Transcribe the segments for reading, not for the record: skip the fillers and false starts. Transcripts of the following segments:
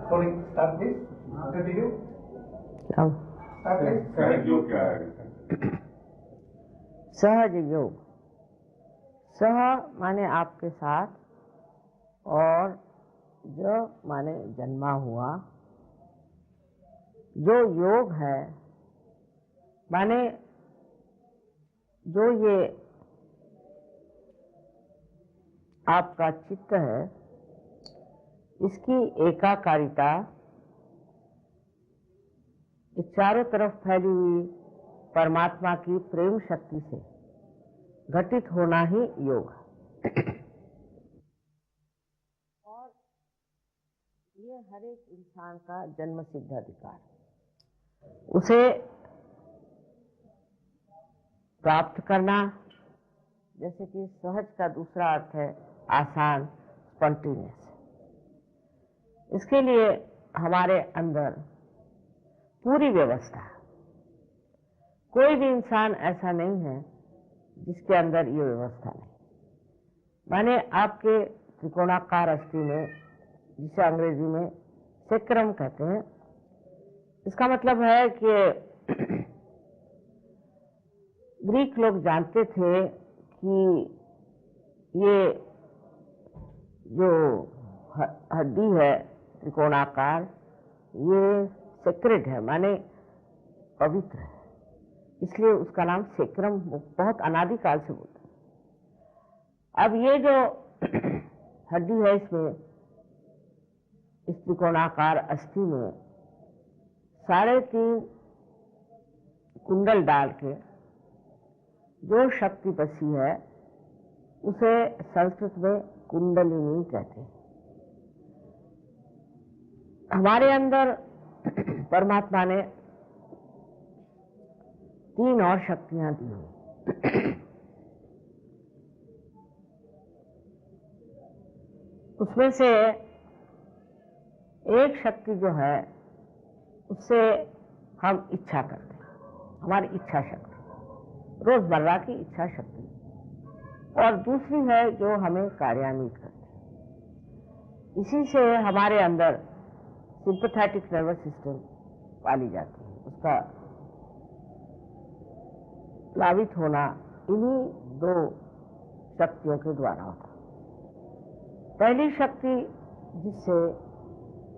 Sorry, start this. Continue. Start this. सहज योग क्या है? सहज योग, सह माने आपके साथ और जो माने जन्मा हुआ, जो योग है माने जो ये आपका चित्त है, इसकी एकाकारिता इस चारों तरफ फैली हुई परमात्मा की प्रेम शक्ति से घटित होना ही योग है। और ये हर एक इंसान का जन्म सिद्ध अधिकार है, उसे प्राप्त करना। जैसे कि सहज का दूसरा अर्थ है आसान, स्पॉन्टेनियस। इसके लिए हमारे अंदर पूरी व्यवस्था है। कोई भी इंसान ऐसा नहीं है जिसके अंदर ये व्यवस्था नहीं। माने आपके त्रिकोणाकार अस्थि में, जिसे अंग्रेजी में सेक्रम कहते हैं, इसका मतलब है कि ग्रीक लोग जानते थे कि ये जो हड्डी है त्रिकोणाकार, ये सेक्रेड है, माने पवित्र है, इसलिए उसका नाम सेक्रम बहुत अनादिकाल से बोलते हैं। अब ये जो हड्डी है, इसमें इस त्रिकोणाकार अस्थि में 3.5 कुंडल डाल के जो शक्ति बसी है, उसे संस्कृत में कुंडलिनी कहते हैं। हमारे अंदर परमात्मा ने 3 और शक्तियां दी हैं। उसमें से एक शक्ति जो है, उससे हम इच्छा करते हैं, हमारी इच्छा शक्ति, रोजमर्रा की इच्छा शक्ति। और दूसरी है जो हमें कार्यान्वित करती है। इसी से हमारे अंदर सिंपैथेटिक नर्वस सिस्टम पाली जाती है। उसका प्लावित होना इन्हीं 2 शक्तियों के द्वारा होता है। पहली शक्ति जिससे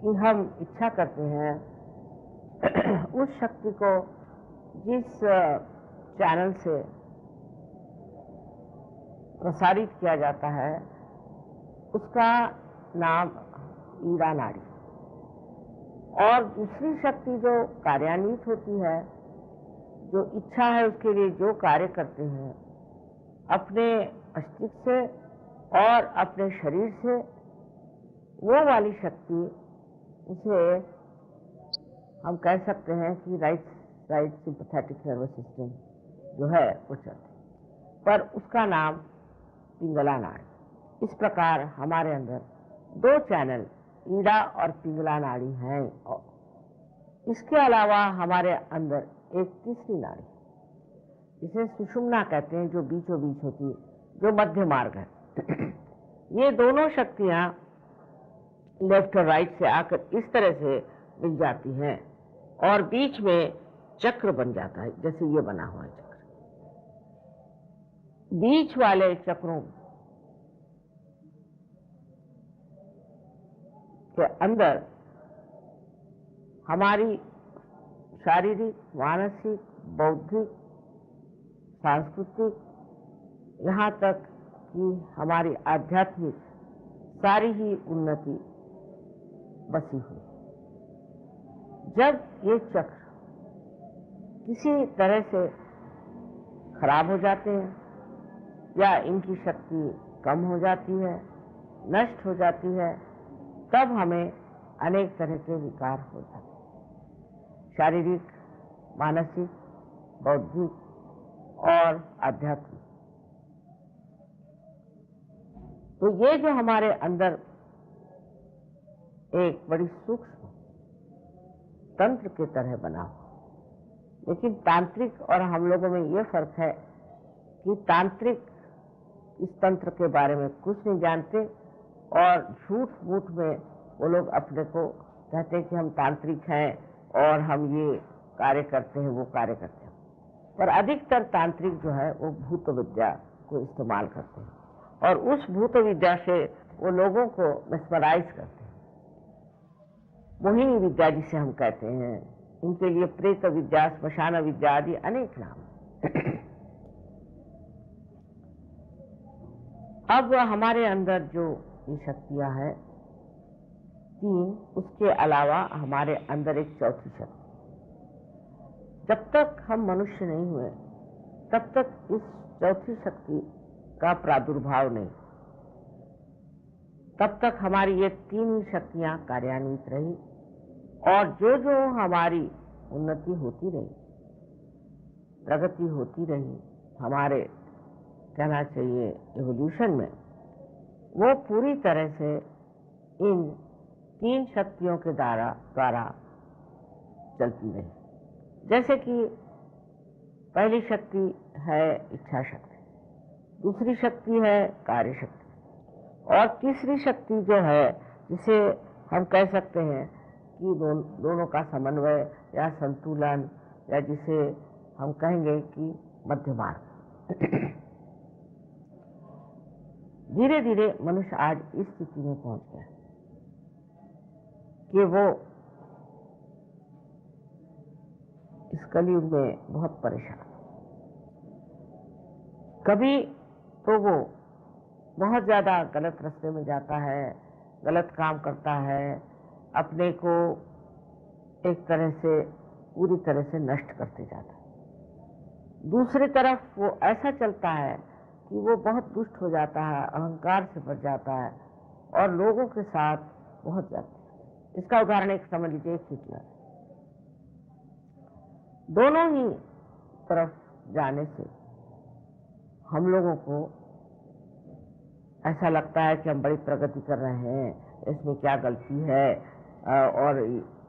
कि हम इच्छा करते हैं, उस शक्ति को जिस चैनल से प्रसारित किया जाता है, उसका नाम ईड़ा नाड़ी। और दूसरी शक्ति जो कार्यान्वित होती है, जो इच्छा है उसके लिए जो कार्य करते हैं, अपने अस्तित्व से और अपने शरीर से, वो वाली शक्ति, उसे हम कह सकते हैं कि right side sympathetic nervous system जो है वो चलती, पर उसका नाम पिंगला नाड़ी। इस प्रकार हमारे अंदर 2 चैनल ईड़ा और पिंगला नाड़ी हैं। इसके अलावा हमारे अंदर एक तीसरी नाड़ी, जिसे सुषुम्ना कहते हैं, जो बीचों बीच होती है, जो मध्य मार्ग है। ये दोनों शक्तियां लेफ्ट और राइट से आकर इस तरह से मिल जाती हैं और बीच में चक्र बन जाता है, जैसे ये बना हुआ है चक्र। बीच वाले चक्रों के अंदर हमारी शारीरिक, मानसिक, बौद्धिक, सांस्कृतिक, यहाँ तक कि हमारी आध्यात्मिक सारी ही उन्नति बसी हुई। जब ये चक्र किसी तरह से खराब हो जाते हैं या इनकी शक्ति कम हो जाती है, नष्ट हो जाती है, तब हमें अनेक तरह के विकार हो जाते हैं, शारीरिक, मानसिक, बौद्धिक और आध्यात्मिक। तो ये जो हमारे अंदर एक बड़ी सूक्ष्म तंत्र की तरह बना हुआ, लेकिन तांत्रिक और हम लोगों में ये फर्क है कि तांत्रिक इस तंत्र के बारे में कुछ नहीं जानते और झूठ मूठ में वो लोग अपने को कहते हैं कि हम तांत्रिक हैं और हम ये कार्य करते हैं, वो कार्य करते हैं, पर अधिकतर तांत्रिक जो है वो भूत विद्या को इस्तेमाल करते हैं और उस भूत विद्या से वो लोगों को मेस्मराइज करते हैं। मोहिनी विद्या जिसे हम कहते हैं, इनके लिए प्रेत विद्या, श्मशान विद्या आदि अनेक नाम। अब हमारे अंदर जो ये शक्तियां हैं 3, उसके अलावा हमारे अंदर एक चौथी शक्ति। जब तक हम मनुष्य नहीं हुए तब तक इस चौथी शक्ति का प्रादुर्भाव नहीं, तब तक हमारी ये 3 ही शक्तियां कार्यान्वित रही और जो जो हमारी उन्नति होती रही, प्रगति होती रही, हमारे कहना चाहिए एवोल्यूशन में, वो पूरी तरह से इन 3 शक्तियों के द्वारा चलती रही। जैसे कि पहली शक्ति है इच्छा शक्ति, दूसरी शक्ति है कार्य शक्ति और तीसरी शक्ति जो है जिसे हम कह सकते हैं कि दोनों का समन्वय या संतुलन, या जिसे हम कहेंगे कि मध्य मार्ग। धीरे धीरे मनुष्य आज इस स्थिति में पहुंच गया कि वो इस कलयुग में बहुत परेशान। कभी तो वो बहुत ज्यादा गलत रास्ते में जाता है, गलत काम करता है, अपने को एक तरह से पूरी तरह से नष्ट करते जाता है। दूसरी तरफ वो ऐसा चलता है कि वो बहुत दुष्ट हो जाता है, अहंकार से भर जाता है और लोगों के साथ बहुत जाता है। इसका उदाहरण एक समझ लीजिए, एक हिटलर। दोनों ही तरफ जाने से हम लोगों को ऐसा लगता है कि हम बड़ी प्रगति कर रहे हैं, इसमें क्या गलती है और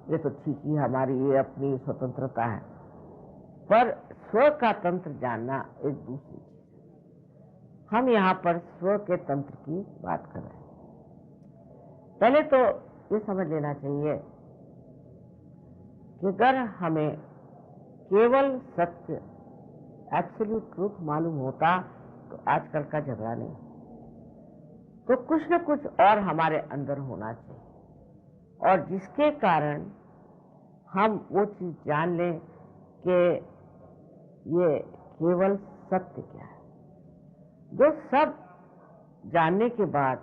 ये तो ठीक ही, हमारी ये अपनी स्वतंत्रता है। पर स्व का तंत्र जानना एक दूसरी चीज। हम यहाँ पर स्व के तंत्र की बात कर रहे हैं। पहले तो ये समझ लेना चाहिए कि अगर हमें केवल सत्य, एब्सोल्यूट ट्रूथ मालूम होता तो आजकल का झगड़ा नहीं, तो कुछ न कुछ और हमारे अंदर होना चाहिए और जिसके कारण हम वो चीज जान लें कि ये केवल सत्य क्या है। जो सब जानने के बाद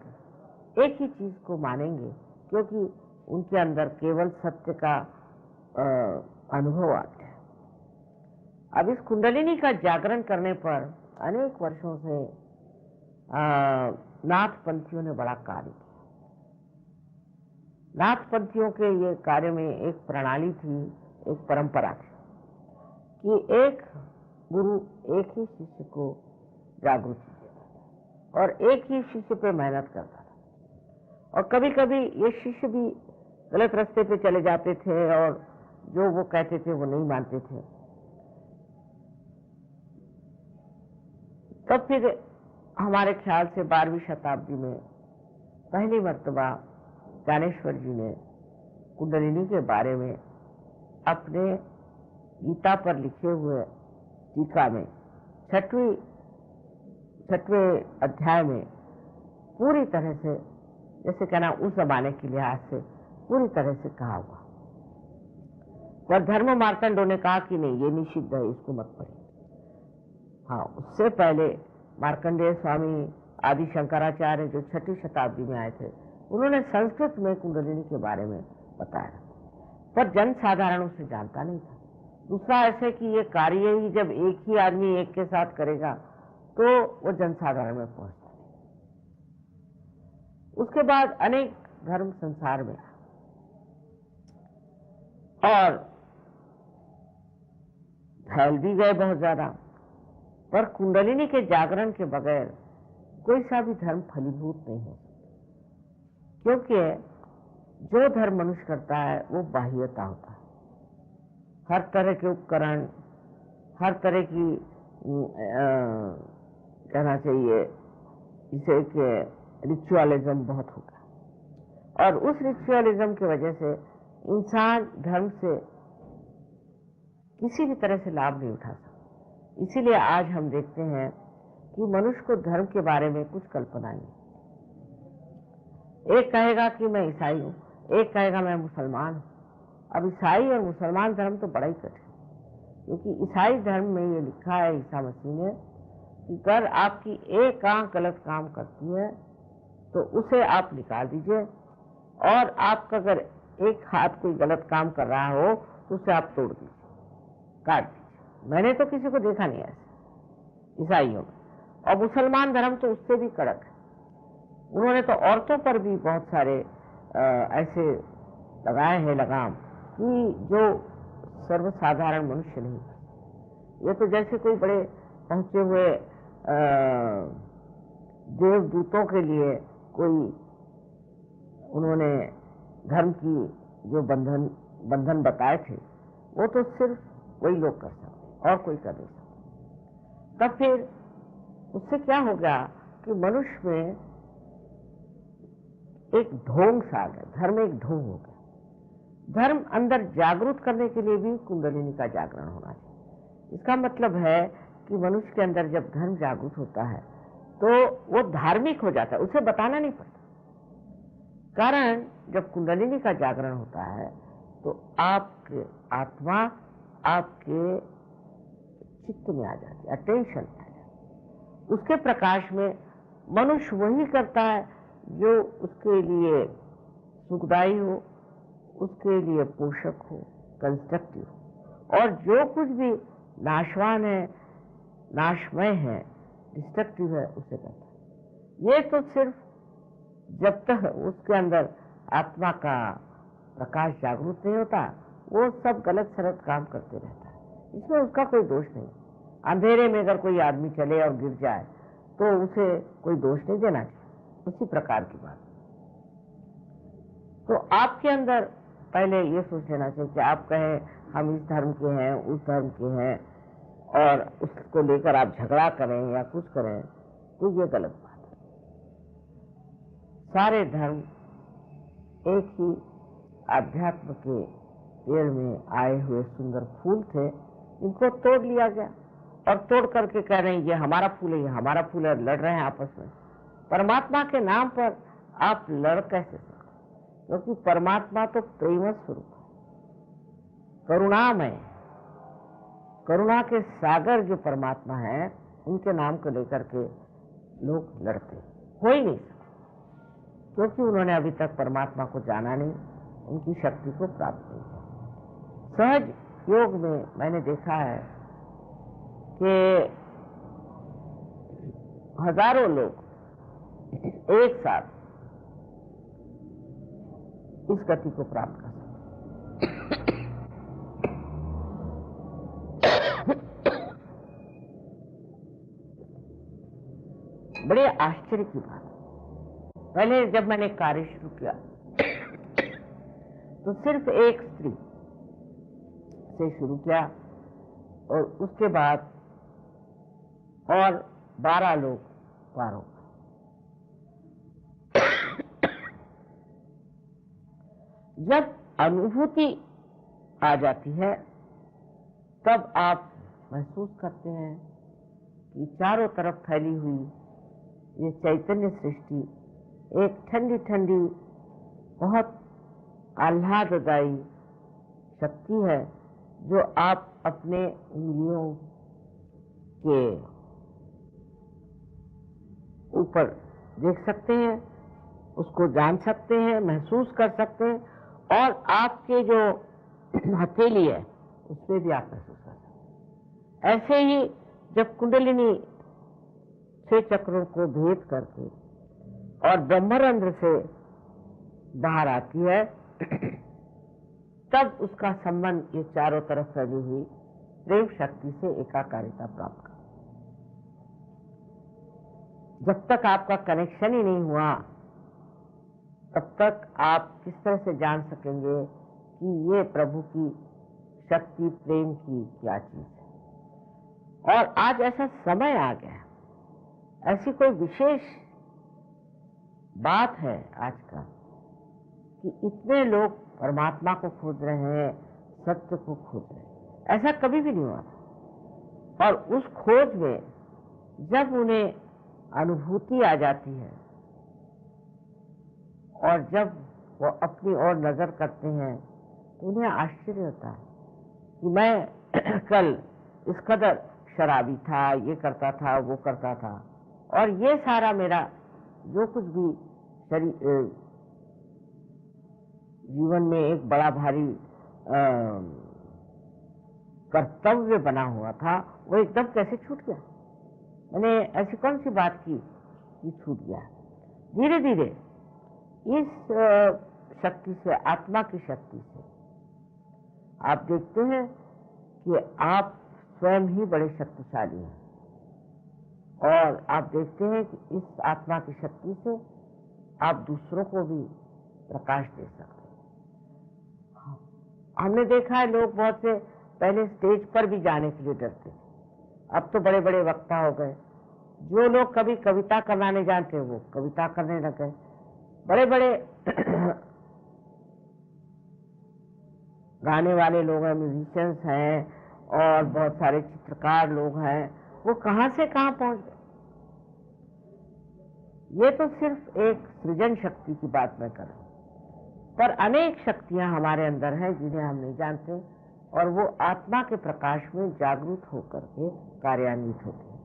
एक ही चीज को मानेंगे, क्योंकि उनके अंदर केवल सत्य का अनुभव आता है। अब इस कुंडलिनी का जागरण करने पर अनेक वर्षों से नाथपंथियों ने बड़ा कार्य किया। नाथपंथियों के ये कार्य में एक प्रणाली थी, एक परंपरा थी कि एक गुरु एक ही शिष्य को जागृति देता था और एक ही शिष्य पे मेहनत करता था। और कभी कभी ये शिष्य भी गलत रास्ते पे चले जाते थे और जो वो कहते थे वो नहीं मानते थे। तब फिर हमारे ख्याल से 12वीं शताब्दी में पहली मर्तबा ज्ञानेश्वर जी ने कुंडलिनी के बारे में अपने गीता पर लिखे हुए टीका में 6वें अध्याय में पूरी तरह से, जैसे कहना उस जमाने के लिहाज से पूरी तरह से कहा हुआ। पर धर्म मार्तंडों ने कहा कि नहीं, ये निषिद्ध है, इसको मत पढ़िए। हाँ, उससे पहले मार्कंडेय स्वामी आदि शंकराचार्य जो 6वीं शताब्दी में आए थे, उन्होंने संस्कृत में कुंडलिनी के बारे में बताया, पर जन साधारण उसे जानता नहीं था। दूसरा ऐसे कि ये कार्य ही जब एक ही आदमी एक के साथ करेगा तो वो जन साधारण में पहुंचता है। उसके बाद अनेक धर्म संसार में और फैल भी गए बहुत ज्यादा, पर कुंडलिनी के जागरण के बगैर कोई सा भी धर्म फलीभूत नहीं हो सकता, क्योंकि जो धर्म मनुष्य करता है वो बाह्यता होता है। हर तरह के उपकरण, हर तरह की कहना चाहिए इसे कि रिचुअलिज्म बहुत होगा और उस रिचुअलिज्म की वजह से इंसान धर्म से किसी भी तरह से लाभ नहीं उठा सकता। इसीलिए आज हम देखते हैं कि मनुष्य को धर्म के बारे में कुछ कल्पना नहीं। एक कहेगा कि मैं ईसाई हूं, एक कहेगा मैं मुसलमान हूं। अब ईसाई और मुसलमान धर्म तो बड़ा ही कठिन, क्योंकि ईसाई धर्म में ये लिखा है ईसा मसीह ने कि अगर आपकी एक आंख गलत काम करती है तो उसे आप निकाल दीजिए, और आपका अगर एक हाथ कोई गलत काम कर रहा हो तो उसे आप तोड़ दीजिए, काट दीजिए। मैंने तो किसी को देखा नहीं ऐसे ईसाइयों में। और मुसलमान धर्म तो उससे भी कड़क है। उन्होंने तो औरतों पर भी बहुत सारे ऐसे लगाए हैं लगाम कि जो सर्वसाधारण मनुष्य नहीं। ये तो जैसे कोई बड़े पहुंचे हुए देवदूतों के लिए कोई उन्होंने धर्म की जो बंधन बताए थे, वो तो सिर्फ वही लोग कर सकते और कोई कर नहीं सकता। तब फिर उससे क्या हो गया कि मनुष्य में एक ढोंग सा आ गया, धर्म एक ढोंग हो गया। धर्म अंदर जागरूक करने के लिए भी कुंडलिनी का जागरण होना चाहिए। इसका मतलब है कि मनुष्य के अंदर जब धर्म जागरूक होता है तो वो धार्मिक हो जाता है, उसे बताना नहीं पड़ता। कारण जब कुंडलिनी का जागरण होता है तो आपके आत्मा आपके चित्त में आ जाती है, अटेंशन आ जाती है। उसके प्रकाश में मनुष्य वही करता है जो उसके लिए सुखदायी हो, उसके लिए पोषक हो, कंस्ट्रक्टिव हो। और जो कुछ भी नाशवान है, नाशमय है, डिस्ट्रक्टिव है, उसे करता है। ये तो सिर्फ जब तक उसके अंदर आत्मा का प्रकाश जागरूक नहीं होता, वो सब गलत सलत काम करते रहता है। इसमें उसका कोई दोष नहीं। अंधेरे में अगर कोई आदमी चले और गिर जाए तो उसे कोई दोष नहीं देना चाहिए। उसी प्रकार की बात। तो आपके अंदर पहले ये सोच लेना चाहिए कि आप कहें हम इस धर्म के हैं, उस धर्म के हैं, और उसको लेकर आप झगड़ा करें या कुछ करें, तो ये गलत बात है। सारे धर्म एक ही आध्यात्म के पेड़ में आए हुए सुंदर फूल थे, इनको तोड़ लिया गया और तोड़ करके कह रहे हैं ये हमारा फूल है, ये हमारा फूल है, लड़ रहे हैं आपस में। परमात्मा के नाम पर आप लड़ कैसे सकते? क्योंकि परमात्मा तो प्रेम स्वरूप है, करुणामय, करुणा के सागर जो परमात्मा है, उनके नाम को लेकर के लोग लड़ते हो ही नहीं सकते, क्योंकि उन्होंने अभी तक परमात्मा को जाना नहीं, उनकी शक्ति को प्राप्त नहीं किया। सहज योग में मैंने देखा है कि हजारों लोग एक साथ इस गति को प्राप्त कर सकते। बड़े आश्चर्य की बात। पहले जब मैंने कार्य शुरू किया तो सिर्फ एक स्त्री से शुरू किया, और उसके बाद और 12 लोग पार हो गए। जब अनुभूति आ जाती है तब आप महसूस करते हैं कि चारों तरफ फैली हुई ये चैतन्य सृष्टि एक ठंडी ठंडी बहुत आह्लाददायी शक्ति है, जो आप अपने उंगलियों के ऊपर देख सकते हैं, उसको जान सकते हैं, महसूस कर सकते हैं, और आपके जो हथेली है उसमें भी आप महसूस कर सकते हैं। ऐसे ही जब कुंडलिनी 6 चक्रों को भेद करके और ब्रह्मरंध्र से बाहर आती है, तब उसका संबंध ये चारों तरफ फैली हुई प्रेम शक्ति से एकाकारिता प्राप्त कर। जब तक आपका कनेक्शन ही नहीं हुआ तब तक आप किस तरह से जान सकेंगे कि ये प्रभु की शक्ति, प्रेम की क्या चीज है। और आज ऐसा समय आ गया, ऐसी कोई विशेष बात है आज का कि इतने लोग परमात्मा को खोज रहे हैं, सत्य को खोज रहे हैं। ऐसा कभी भी नहीं हुआ था। और उस खोज में जब उन्हें अनुभूति आ जाती है और जब वो अपनी ओर नजर करते हैं तो उन्हें आश्चर्य होता है कि मैं कल इस कदर शराबी था, ये करता था, वो करता था, और ये सारा मेरा जो कुछ भी जीवन में एक बड़ा भारी कर्तव्य बना हुआ था, वो एकदम कैसे छूट गया। मैंने ऐसी कौन सी बात की कि छूट गया। धीरे धीरे इस शक्ति से, आत्मा की शक्ति से आप देखते हैं कि आप स्वयं ही बड़े शक्तिशाली हैं, और आप देखते हैं कि इस आत्मा की शक्ति से आप दूसरों को भी प्रकाश दे सकते हैं। हमने देखा है लोग बहुत से पहले स्टेज पर भी जाने के लिए डरते थे, अब तो बड़े बड़े वक्ता हो गए। जो लोग कभी कविता करना नहीं जानते वो कविता करने लग गए। बड़े बड़े गाने वाले लोग हैं, म्यूजिशियंस हैं, और बहुत सारे चित्रकार लोग हैं, वो कहां से कहां पहुंच गए। ये तो सिर्फ एक सृजन शक्ति की बात मैं कर रहा हूं, पर अनेक शक्तियां हमारे अंदर हैं जिन्हें हम नहीं जानते, और वो आत्मा के प्रकाश में जागरूक होकर के कार्यान्वित होते हैं।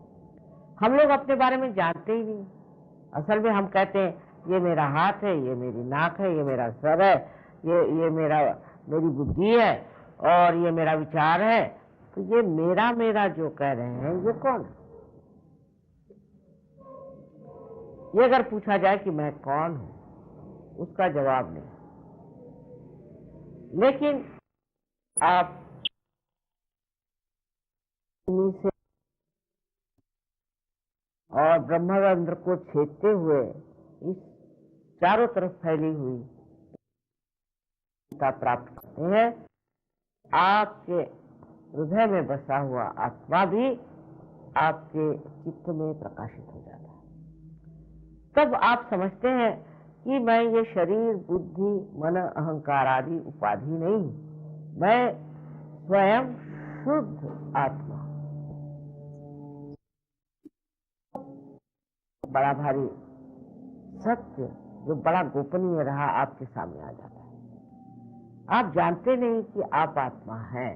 हम लोग अपने बारे में जानते ही नहीं। असल में हम कहते हैं ये मेरा हाथ है, ये मेरी नाक है, ये मेरा सर है, ये मेरी बुद्धि है, और ये मेरा विचार है। तो ये मेरा जो कह रहे हैं ये कौन है? ये अगर पूछा जाए कि मैं कौन हूं, उसका जवाब नहीं। लेकिन आप से और ब्रह्मरंध्र को छेदते हुए इस चारों तरफ फैली हुई प्राप्त करते हैं। आपके हृदय में बसा हुआ आत्मा भी आपके चित्त में प्रकाशित हो जाता है। तब आप समझते हैं कि मैं ये शरीर, बुद्धि, मन, अहंकार आदि उपाधि नहीं, मैं स्वयं शुद्ध आत्मा। बड़ा भारी सत्य जो बड़ा गोपनीय रहा आपके सामने आ जाता है। आप जानते नहीं कि आप आत्मा हैं,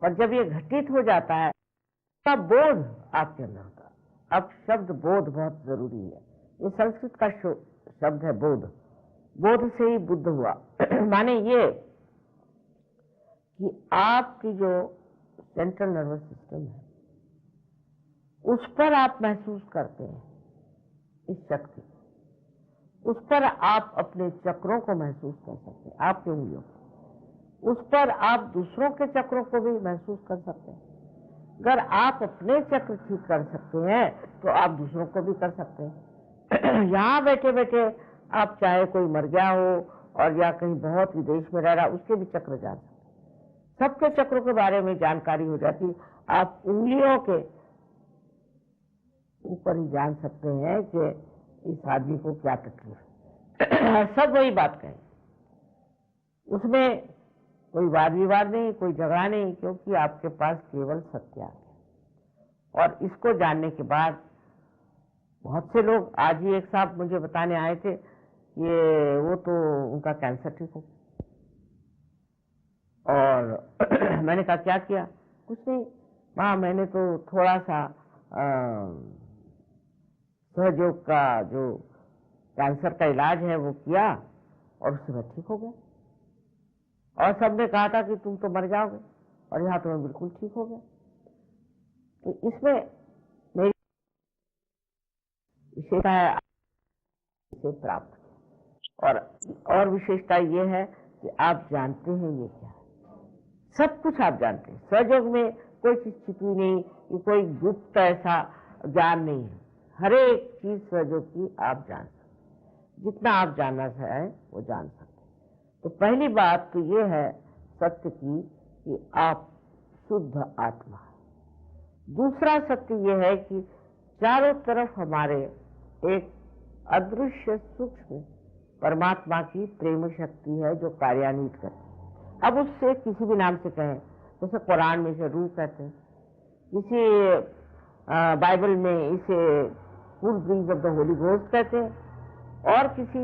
और जब ये घटित हो जाता है तब बोध आपके अंदर होता है। अब शब्द बोध बहुत जरूरी है। ये संस्कृत का शब्द है बोध। बोध से ही बुद्ध हुआ। माने ये कि आपकी जो सेंट्रल नर्वस सिस्टम है उस पर आप महसूस करते हैं इस शक्ति, उस पर आप अपने चक्रों को महसूस कर सकते हैं, आपकी उंगलियों को। उस पर आप दूसरों के चक्रों को भी महसूस कर सकते हैं। अगर आप अपने चक्र ठीक कर सकते हैं तो आप दूसरों को भी कर सकते हैं। यहाँ बैठे बैठे आप चाहे कोई मर गया हो और या कहीं बहुत विदेश में रह रहा, उसके भी चक्र जान सकते हैं। सबके चक्रों के बारे में जानकारी हो जाती। आप उंगलियों के ऊपर ही जान सकते हैं कि इस आदमी को क्या तकलीफ है। सब वही बात कहें, उसमें कोई वाद विवाद नहीं, कोई झगड़ा नहीं, क्योंकि आपके पास केवल सत्य है। और इसको जानने के बाद बहुत से लोग, आज ही एक साहब मुझे बताने आए थे, ये वो तो उनका कैंसर ठीक हो। और मैंने कहा क्या किया? कुछ नहीं, वहां मैंने तो थोड़ा सा सहयोग का जो कैंसर का इलाज है वो किया और उससे मैं ठीक हो गया। और सबने कहा था कि तुम तो मर जाओगे, और यहाँ तो मैं बिल्कुल ठीक हो गया। तो इसमें मेरी विशेषता है इसे प्राप्त, और विशेषता ये है कि आप जानते हैं ये क्या है। सब कुछ आप जानते हैं। सहयोग में कोई चीज छिपी नहीं, कोई गुप्त ऐसा ज्ञान नहीं है। हर एक चीज सहयोग की आप जान सकते हैं, जितना आप जानना चाहें वो जान सकते हैं। तो पहली बात तो ये है सत्य की कि आप शुद्ध आत्मा है। दूसरा सत्य ये है कि चारों तरफ हमारे एक अदृश्य सूक्ष्म परमात्मा की प्रेम शक्ति है जो कार्यान्वित करती है। अब उससे किसी भी नाम से कहें, जैसे कुरान में इसे रूह कहते हैं, किसी बाइबल में इसे full brings of the Holi ghost कहते हैं, और किसी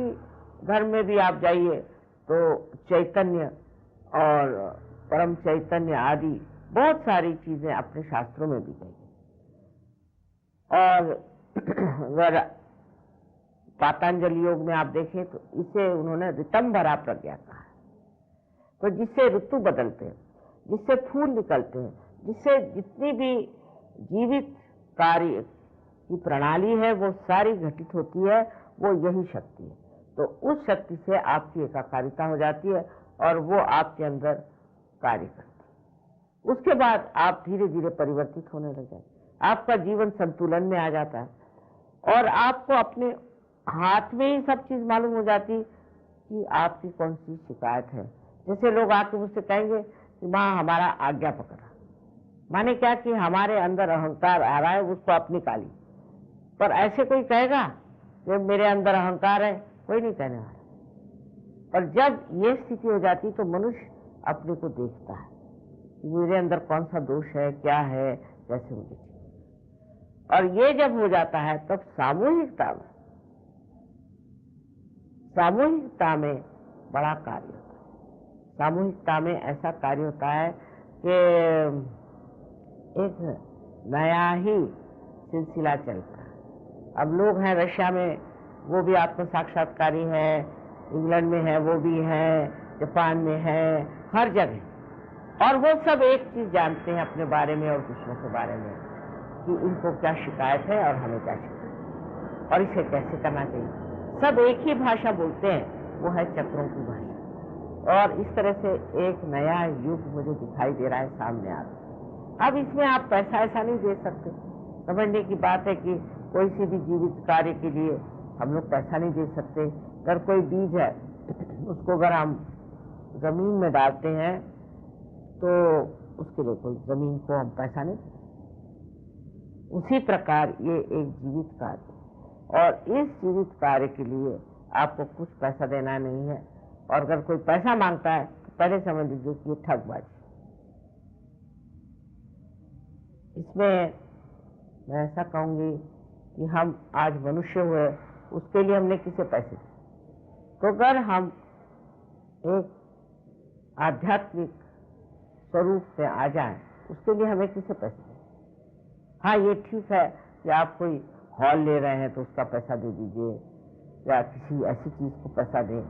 धर्म में भी आप जाइए तो चैतन्य और परम चैतन्य आदि बहुत सारी चीजें अपने शास्त्रों में भी कही। और अगर पातंजलि योग में आप देखें तो इसे उन्होंने ऋतंभरा प्रज्ञा कहा है। तो जिससे ऋतु बदलते हैं, जिससे फूल निकलते हैं, जिससे जितनी भी जीवित कार्य की प्रणाली है वो सारी घटित होती है, वो यही शक्ति है। तो उस शक्ति से आपकी एकाकारिता हो जाती है और वो आपके अंदर कार्य करती है। उसके बाद आप धीरे धीरे परिवर्तित होने लग जाते, आपका जीवन संतुलन में आ जाता है और आपको अपने हाथ में ही सब चीज मालूम हो जाती कि आपकी कौन सी शिकायत है। जैसे लोग आके मुझसे कहेंगे कि माँ हमारा आज्ञा पकड़ा, माने क्या कि हमारे अंदर अहंकार आ रहा है, उसको आप निकाली। पर ऐसे कोई कहेगा कि मेरे अंदर अहंकार है? कोई नहीं कहने वाला। पर जब ये स्थिति हो जाती तो मनुष्य अपने को देखता है कि मेरे अंदर कौन सा दोष है, क्या है, कैसे मुझे। और ये जब हो जाता है तब सामूहिकता में बड़ा कार्य होता है। सामूहिकता में ऐसा कार्य होता है कि एक नया ही सिलसिला चलता है। अब लोग हैं रशिया में, वो भी आत्म साक्षात्कारी है, इंग्लैंड में है वो भी है, जापान में है, हर जगह। और वो सब एक चीज जानते हैं अपने बारे में और दूसरों के बारे में कि इनको क्या शिकायत है और हमें क्या शिकायत है और इसे कैसे करना चाहिए। सब एक ही भाषा बोलते हैं, वो है चक्रों की भाषा। और इस तरह से एक नया युग मुझे दिखाई दे रहा है, सामने आ रहा है। अब इसमें आप पैसा ऐसा नहीं दे सकते। समझने की बात है कि कोई सी भी जीवित कार्य के लिए हम लोग पैसा नहीं दे सकते। अगर कोई बीज है उसको अगर हम जमीन में डालते हैं तो उसके लिए कोई जमीन को हम पैसा नहीं देते। उसी प्रकार ये एक जीवित कार्य, और इस जीवित कार्य के लिए आपको कुछ पैसा देना नहीं है। और अगर कोई पैसा मांगता है तो पहले समझ लीजिए कि ये ठगबाजी। इसमें मैं ऐसा कहूंगी कि हम आज मनुष्य हुए उसके लिए हमने किसे पैसे दिए। तो अगर हम एक आध्यात्मिक स्वरूप में आ जाएं उसके लिए हमें किसे पैसे दें। हाँ, ये ठीक है कि आप कोई हॉल ले रहे हैं तो उसका पैसा दे दीजिए या किसी ऐसी चीज को पैसा दें,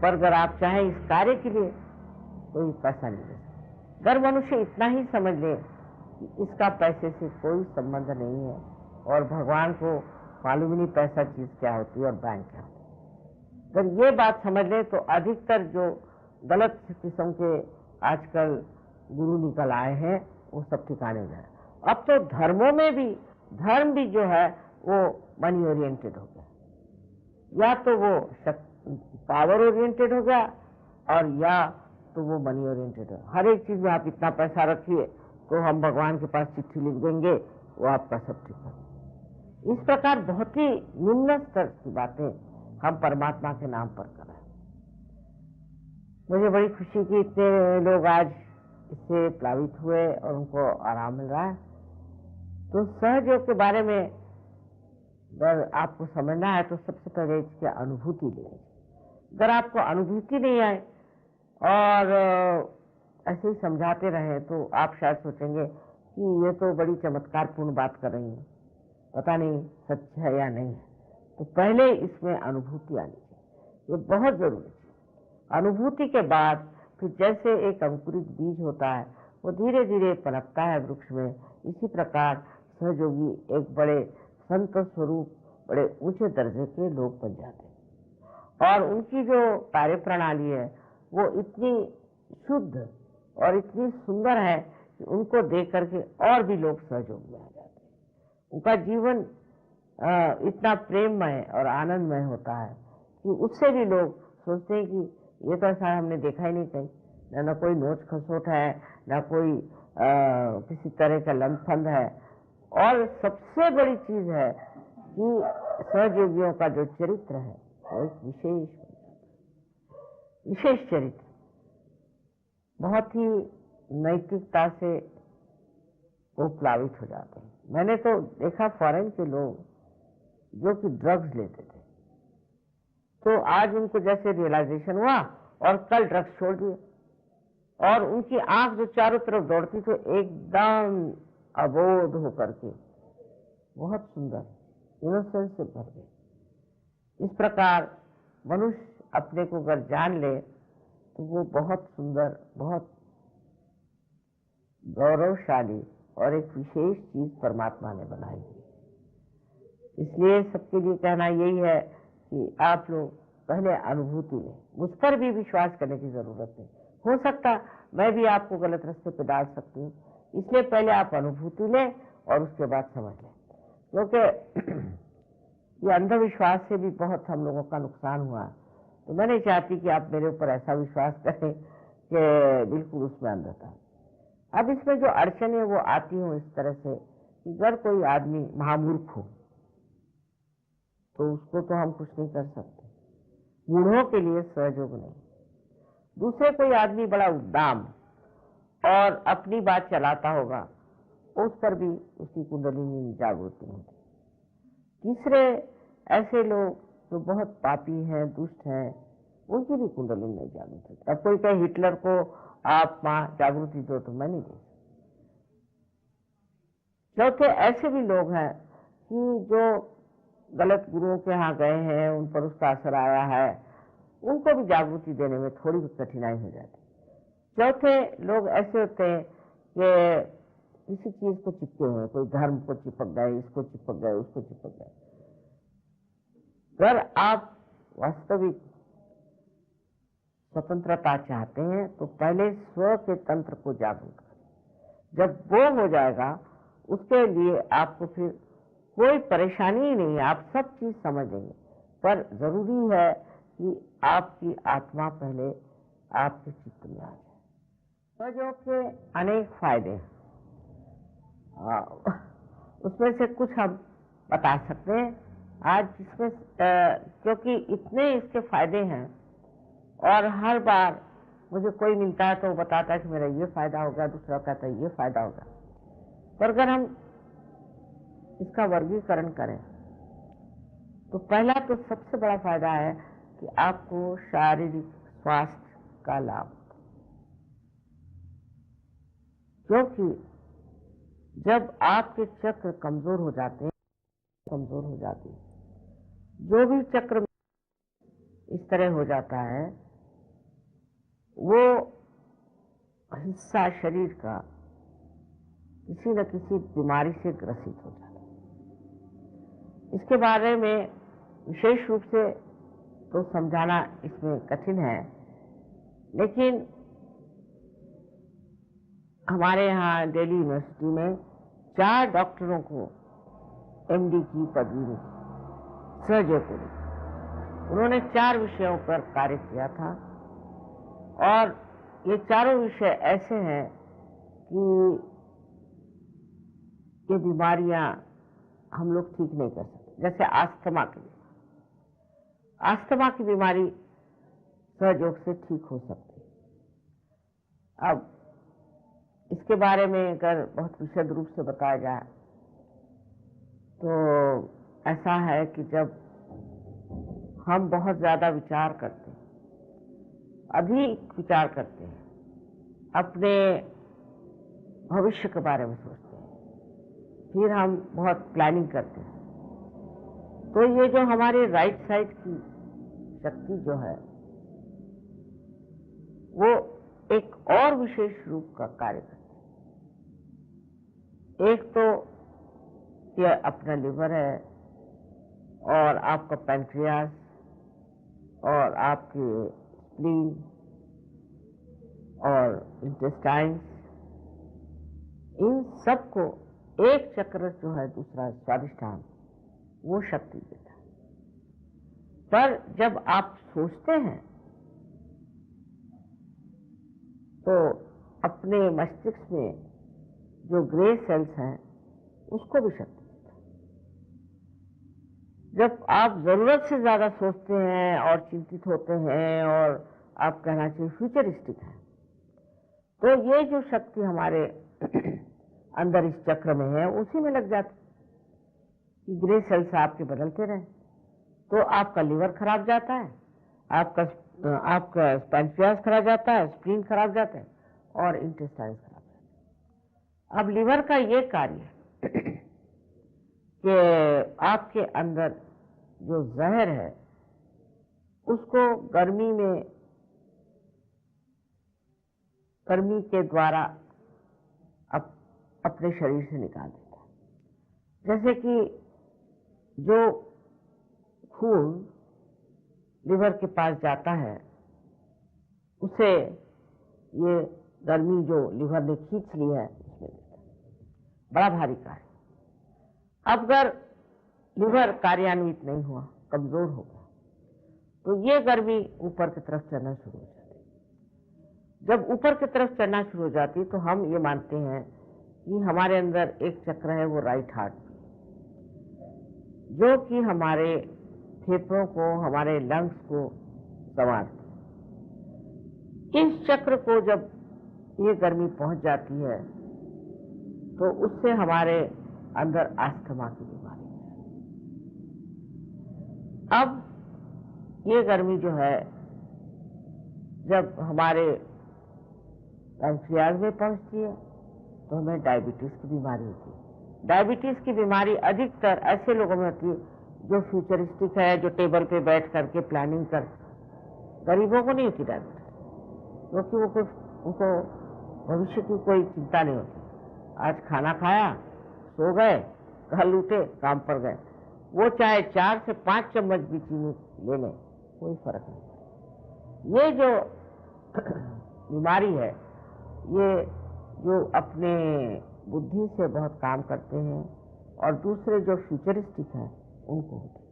पर अगर आप चाहें इस कार्य के लिए कोई पैसा नहीं दे सकते। अगर मनुष्य इतना ही समझ ले कि इसका पैसे से कोई संबंध नहीं है और भगवान को मालूम ही नहीं पैसा चीज क्या होती है और बैंक क्या होती है, अगर ये बात समझ ले तो अधिकतर जो गलत किस्म के आजकल गुरु निकल आए हैं वो सब ठिकाने हो जाए। अब तो धर्मों में भी, धर्म भी जो है वो मनी ओरिएंटेड हो गया, या तो वो पावर ओरिएंटेड हो गया और या तो वो मनी ओरिएंटेड है। हर एक चीज में आप इतना पैसा रखिए तो हम भगवान के पास चिट्ठी लिख देंगे, वो आपका सब ठीक है। इस प्रकार बहुत ही निम्न स्तर की बातें हम परमात्मा के नाम पर कर रहे हैं। मुझे बड़ी खुशी कि इतने लोग आज इससे प्लावित हुए और उनको आराम मिल रहा है। तो सहयोग के बारे में अगर आपको समझना है तो सबसे पहले इसकी अनुभूति लेनी। अगर आपको अनुभूति नहीं आए और ऐसे ही समझाते रहे तो आप शायद सोचेंगे कि ये तो बड़ी चमत्कारपूर्ण बात कर रही है, पता नहीं सच है या नहीं है। तो पहले इसमें अनुभूति आनी चाहिए, ये बहुत जरूरी है। अनुभूति के बाद फिर जैसे एक अंकुरित बीज होता है वो धीरे धीरे पनपता है वृक्ष में, इसी प्रकार सहयोगी एक बड़े संत स्वरूप, बड़े ऊंचे दर्जे के लोग बन जाते हैं। और उनकी जो कार्य प्रणाली है वो इतनी शुद्ध और इतनी सुंदर है कि उनको देख करके और भी लोग सहयोग में आ जाते हैं। उनका जीवन इतना प्रेममय और आनंदमय होता है कि उससे भी लोग सोचते हैं कि ये तो ऐसा हमने देखा ही नहीं कहीं, न कोई नोच खसोट है, न कोई किसी तरह का लंफंद है। और सबसे बड़ी चीज है कि सहयोगियों का जो चरित्र है वो एक विशेष विशेष चरित्र, बहुत ही नैतिकता से वो प्लावित हो जाते हैं। मैंने तो देखा फॉरेन के लोग जो कि ड्रग्स लेते थे, तो आज उनको जैसे रियलाइजेशन हुआ और कल ड्रग्स छोड़ दिए, और उनकी आंख जो चारों तरफ दौड़ती तो एकदम अबोध होकर के बहुत सुंदर इनोसेंस से भर गए। इस प्रकार मनुष्य अपने को अगर जान ले तो वो बहुत सुंदर, बहुत गौरवशाली और एक विशेष चीज परमात्मा ने बनाई है। इसलिए सबके लिए कहना यही है कि आप लोग पहले अनुभूति लें। मुझ पर भी विश्वास करने की जरूरत नहीं, हो सकता मैं भी आपको गलत रास्ते पे डाल सकती हूँ, इसलिए पहले आप अनुभूति लें और उसके बाद समझ लें। क्योंकि ये अंधविश्वास से भी बहुत हम लोगों का नुकसान हुआ है, तो मैं नहीं चाहती कि आप मेरे ऊपर ऐसा विश्वास करें कि बिल्कुल उसमें अंधता है। अब इसमें जो अड़चन है वो आती हो इस तरह से कि अगर कोई आदमी महामूर्ख हो तो उसको तो हम कुछ नहीं कर सकते, मूढ़ों के लिए सहयोग नहीं। दूसरे कोई आदमी बड़ा उद्दाम और अपनी बात चलाता होगा, उस पर भी उसकी कुंडलिनी जागृति होती। तीसरे ऐसे लोग जो बहुत पापी हैं, दुष्ट हैं, उनकी भी कुंडलिनी नहीं जागृत होती। अब कोई कहे हिटलर को आप मां जागृति दो तो मैं नहीं दे। चौथे ऐसे भी लोग हैं कि जो गलत गुरुओं के यहाँ गए हैं, उन पर उसका असर आया है, उनको भी जागृति देने में थोड़ी कठिनाई हो जाती। चौथे लोग ऐसे होते हैं कि किसी चीज को चिपके हुए, कोई धर्म को चिपक गए, इसको चिपक गए, उसको चिपक गए। अगर आप वास्तविक स्वतंत्रता चाहते हैं तो पहले स्व के तंत्र को जागरूक करें। जब वो हो जाएगा उसके लिए आपको फिर कोई परेशानी ही नहीं है, आप सब चीज समझ लेंगे। पर जरूरी है कि आपकी आत्मा पहले आपके चित्त में आ जाए। सहयोग के अनेक फायदे हैं, उसमें से कुछ हम बता सकते हैं आज, जिसमें क्योंकि इतने इसके फायदे हैं और हर बार मुझे कोई मिलता है तो वो बताता है कि मेरा ये फायदा होगा, दूसरा कहता है ये फायदा होगा। पर अगर हम इसका वर्गीकरण करें तो पहला तो सबसे बड़ा फायदा है कि आपको शारीरिक स्वास्थ्य का लाभ, क्योंकि जब आपके चक्र कमजोर हो जाते हैं, जो भी चक्र इस तरह हो जाता है वो हिस्सा शरीर का किसी न किसी बीमारी से ग्रसित हो जाता है। इसके बारे में विशेष रूप से तो समझाना इसमें कठिन है, लेकिन हमारे यहाँ दिल्ली यूनिवर्सिटी में 4 डॉक्टरों को एमडी की पदवी मिली, सर्जरी। उन्होंने 4 विषयों पर कार्य किया था और ये चारों विषय ऐसे हैं कि ये बीमारियां हम लोग ठीक नहीं कर सकते। जैसे अस्थमा की बीमारी सहयोग से ठीक हो सकती है। अब इसके बारे में अगर बहुत विशद रूप से बताया जाए तो ऐसा है कि जब हम बहुत ज्यादा विचार करते हैं, अधिक विचार करते हैं, अपने भविष्य के बारे में सोचते हैं, फिर हम बहुत प्लानिंग करते हैं, तो ये जो हमारे राइट साइड की शक्ति जो है वो एक और विशेष रूप का कार्य करती है। एक तो ये अपना लिवर है और आपका पैंक्रियास और आपके स्प्लीन और इंटेस्टाइन्स, इन सबको एक चक्र जो है दूसरा स्वादिष्ठान वो शक्ति देता है। पर जब आप सोचते हैं तो अपने मस्तिष्क में जो ग्रे सेल्स हैं उसको भी शक्ति देता है। जब आप जरूरत से ज्यादा सोचते हैं और चिंतित होते हैं और आप कहना चाहिए फ्यूचरिस्टिक है। तो ये जो शक्ति हमारे अंदर इस चक्र में है उसी में लग जाती कि ग्रे सेल्स आपके बदलते रहे, तो आपका लीवर खराब जाता है, आपका पैंक्रियास खराब जाता है, स्प्लीन खराब जाता है और इंटेस्टाइन खराब जाता है। अब लीवर का ये कार्य कि आपके अंदर जो जहर है उसको गर्मी के द्वारा अपने शरीर से निकाल देता है। जैसे कि जो खून लिवर के पास जाता है उसे ये गर्मी जो लिवर ने खींच ली है उसमें बड़ा भारी कार्य। अब अगर लिवर कार्यान्वित नहीं हुआ, कमजोर हो गया, तो ये गर्मी ऊपर की तरफ चढ़ना शुरू हो जाती है। जब ऊपर की तरफ चढ़ना शुरू हो जाती तो हम ये मानते हैं कि हमारे अंदर एक चक्र है वो राइट हार्ट, जो कि हमारे फेफड़ों को, हमारे लंग्स को संवारती है। इस चक्र को जब ये गर्मी पहुंच जाती है तो उससे हमारे अंदर अस्थमा की बीमारी है। अब ये गर्मी जो है जब हमारे पैंक्रियाज में पहुंचती है तो हमें डायबिटीज की बीमारी होती है। डायबिटीज की बीमारी अधिकतर ऐसे लोगों में होती है जो फ्यूचरिस्टिक है, जो टेबल पे बैठ करके प्लानिंग कर। गरीबों को नहीं होती डायबिटीज, क्योंकि उनको भविष्य की कोई चिंता नहीं होती। आज खाना खाया, सो गए, कल उठे, काम पर गए। वो चाहे 4 से 5 चम्मच भी चीनी ले लें, कोई फर्क नहीं। ये जो बीमारी है, ये जो अपने बुद्धि से बहुत काम करते हैं और दूसरे जो फ्यूचरिस्टिक हैं उनको होती है।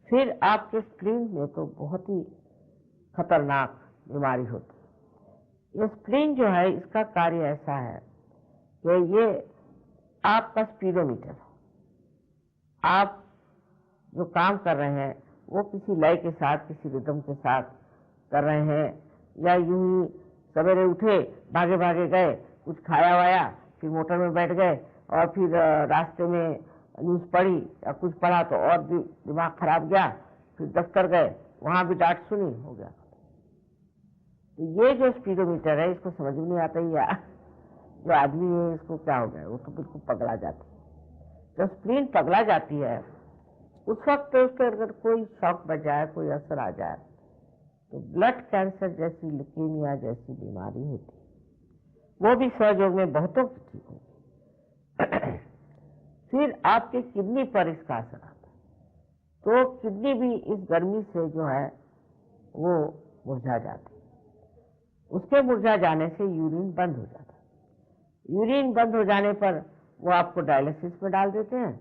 फिर आपके स्प्लीन में तो बहुत ही खतरनाक बीमारी होती है। ये स्प्लीन जो है इसका कार्य ऐसा है कि ये आपका स्पीडोमीटर है। आप जो काम कर रहे हैं वो किसी लय के साथ, किसी रिदम के साथ कर रहे हैं, या यूं ही सवेरे उठे, भागे भागे गए, कुछ खाया वाया, फिर मोटर में बैठ गए और फिर रास्ते में न्यूज पढ़ी या कुछ पढ़ा तो और भी दिमाग खराब गया, फिर दफ्तर गए, वहां भी डांट सुनी, हो गया। तो ये जो स्पीडोमीटर है इसको समझ में नहीं आता ही, या जो आदमी है इसको क्या हो गया, वो तो बिल्कुल पगला जाती है। जब स्प्लीन पगला जाती है उस वक्त उसके अगर कोई शॉक बच जाए, कोई असर आ जाए, तो ब्लड कैंसर जैसी, ल्यूकेमिया जैसी बीमारी होती है। वो भी सहयोग में बहुतों की ठीक होगी। फिर आपके किडनी पर इसका असर आता है, तो किडनी भी इस गर्मी से जो है वो मुरझा जाती है। उसके मुरझा जाने से यूरिन बंद हो जाता है। यूरिन बंद हो जाने पर वो आपको डायलिसिस में डाल देते हैं।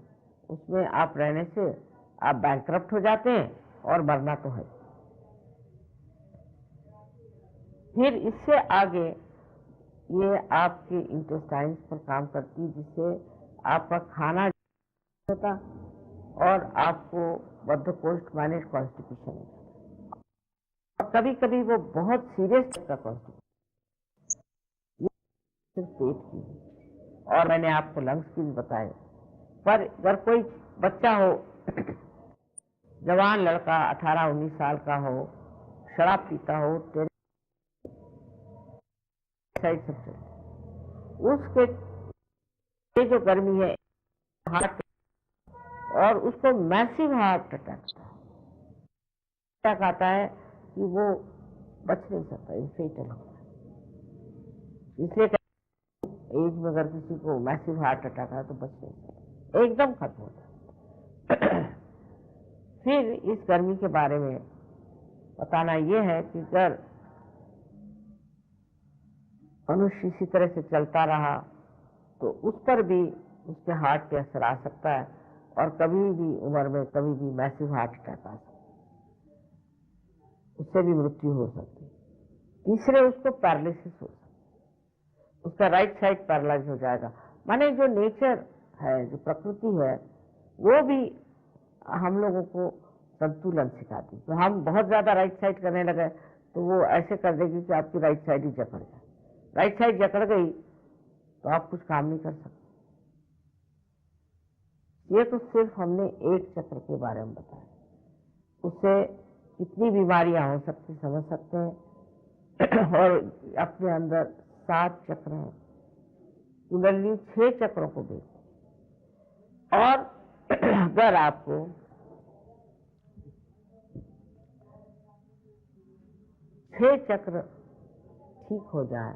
उसमें आप रहने से आप बैंकरप्ट हो जाते हैं और मरना तो है। फिर इससे आगे ये आपके इंटेस्टाइन्स पर काम करती है, जिससे आपका खाना होता और आपको बद्धकोष्ठ माने कॉन्स्टिपेशन हो जाता। और कभी कभी वो बहुत सीरियस का कॉन्स्टिपेशन, सिर्फ पेट की, और मैंने आपको लंग्स की भी बताए। पर अगर कोई बच्चा हो, जवान लड़का 18-19 साल का हो, शराब पीता हो, सबसे उसके ये जो गर्मी है हार्ट, और उसको मैसिव हार्ट अटैक आता है कि वो बच नहीं सकता, इन्फेक्टेड होता है। इसलिए एज में अगर किसी को मैसिव हार्ट अटैक आए तो बच नहीं सकता, एकदम खत्म होता है। फिर इस गर्मी के बारे में बताना ये है कि अगर मनुष्य इसी तरह से चलता रहा तो उस पर भी, उसके हार्ट पे असर आ सकता है, और कभी भी उम्र में कभी भी मैसिव हार्ट अटैक आ सकता है, उससे भी मृत्यु हो सकती है। तीसरे उसको पैरालिसिस हो सकता है, उसका राइट साइड पैरालाइज हो जाएगा। माने जो नेचर है, जो प्रकृति है, वो भी हम लोगों को संतुलन सिखाती। तो हम बहुत ज्यादा राइट साइड करने लगे तो वो ऐसे कर देगी कि आपकी राइट साइड ही जकड़ जाए। राइट साइड जकड़ गई तो आप कुछ काम नहीं कर सकते। ये तो सिर्फ हमने एक चक्र के बारे में बताया, उससे कितनी बीमारियां हो सकती समझ सकते हैं। और अपने अंदर 7 चक्र हैं, कुंडलिनी 6 चक्रों को देखो। और अगर आपको छह चक्र ठीक हो जाए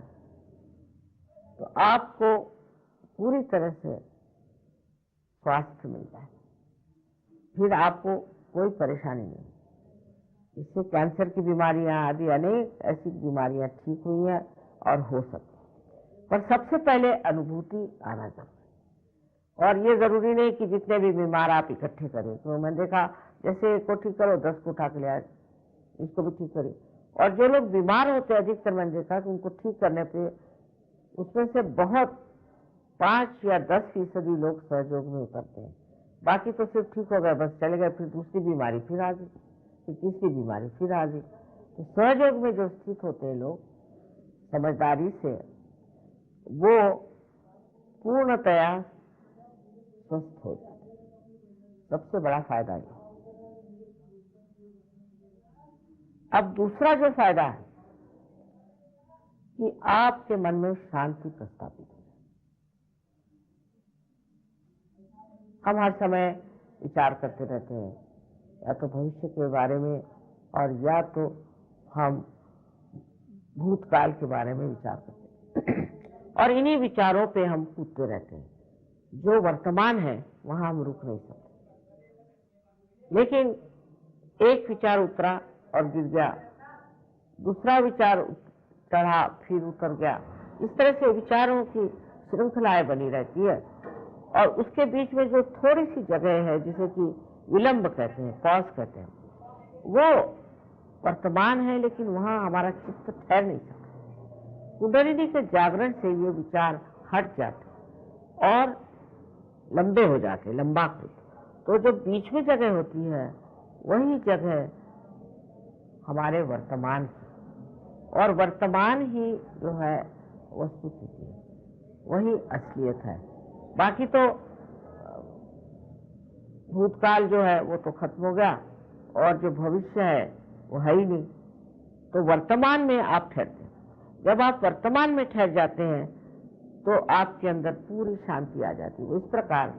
तो आपको पूरी तरह से स्वास्थ्य मिल जाए, फिर आपको कोई परेशानी नहीं। इससे कैंसर की बीमारियां आदि अनेक ऐसी बीमारियां ठीक हुई हैं और हो सकती, पर सबसे पहले अनुभूति आना चाहिए। और ये जरूरी नहीं कि जितने भी बीमार आप इकट्ठे करें। तो मैंने देखा जैसे को ठीक करो 10 को उठा के ले आए, इसको भी ठीक करें। और जो लोग बीमार होते हैं अधिकतर मैंने देखा कि उनको ठीक करने पे उसमें से बहुत 5 या 10% लोग सहयोग में उतरते हैं, बाकी तो सिर्फ ठीक हो गए बस चले गए, फिर दूसरी बीमारी फिर आ गई, फिर तीसरी बीमारी फिर आ गई। तो सहयोग में जो स्थित होते हैं लोग समझदारी से, वो पूर्णतया स्वस्थ हो जाते। सबसे बड़ा फायदा है। अब दूसरा जो फायदा है कि आपके मन में शांति प्रस्थापित हो। हम हर समय विचार करते रहते हैं, या तो भविष्य के बारे में और या तो हम भूतकाल के बारे में विचार करते हैं। और इन्हीं विचारों पे हम कूदते रहते हैं। जो वर्तमान है वहां हम रुक नहीं सकते। लेकिन एक विचार उतरा और गिर गया, दूसरा विचार चढ़ा फिर उतर गया, इस तरह से विचारों की श्रृंखलाएं बनी रहती है। और उसके बीच में जो थोड़ी सी जगह है जिसे कि विलंब कहते हैं, पॉज कहते हैं, वो वर्तमान है, लेकिन वहां हमारा चित्त ठहर नहीं सकता। कुंडलिनी के जागरण से ये विचार हट जाते और लंबे हो जाते, लंबाकृत। तो जो बीच में जगह होती है वही जगह हमारे वर्तमान की, और वर्तमान ही जो है वस्तुस्थिति है, वही असलियत है। बाकी तो भूतकाल जो है वो तो खत्म हो गया, और जो भविष्य है वो है ही नहीं। तो वर्तमान में आप ठहरते हैं। जब आप वर्तमान में ठहर जाते हैं तो आपके अंदर पूरी शांति आ जाती है। वो इस प्रकार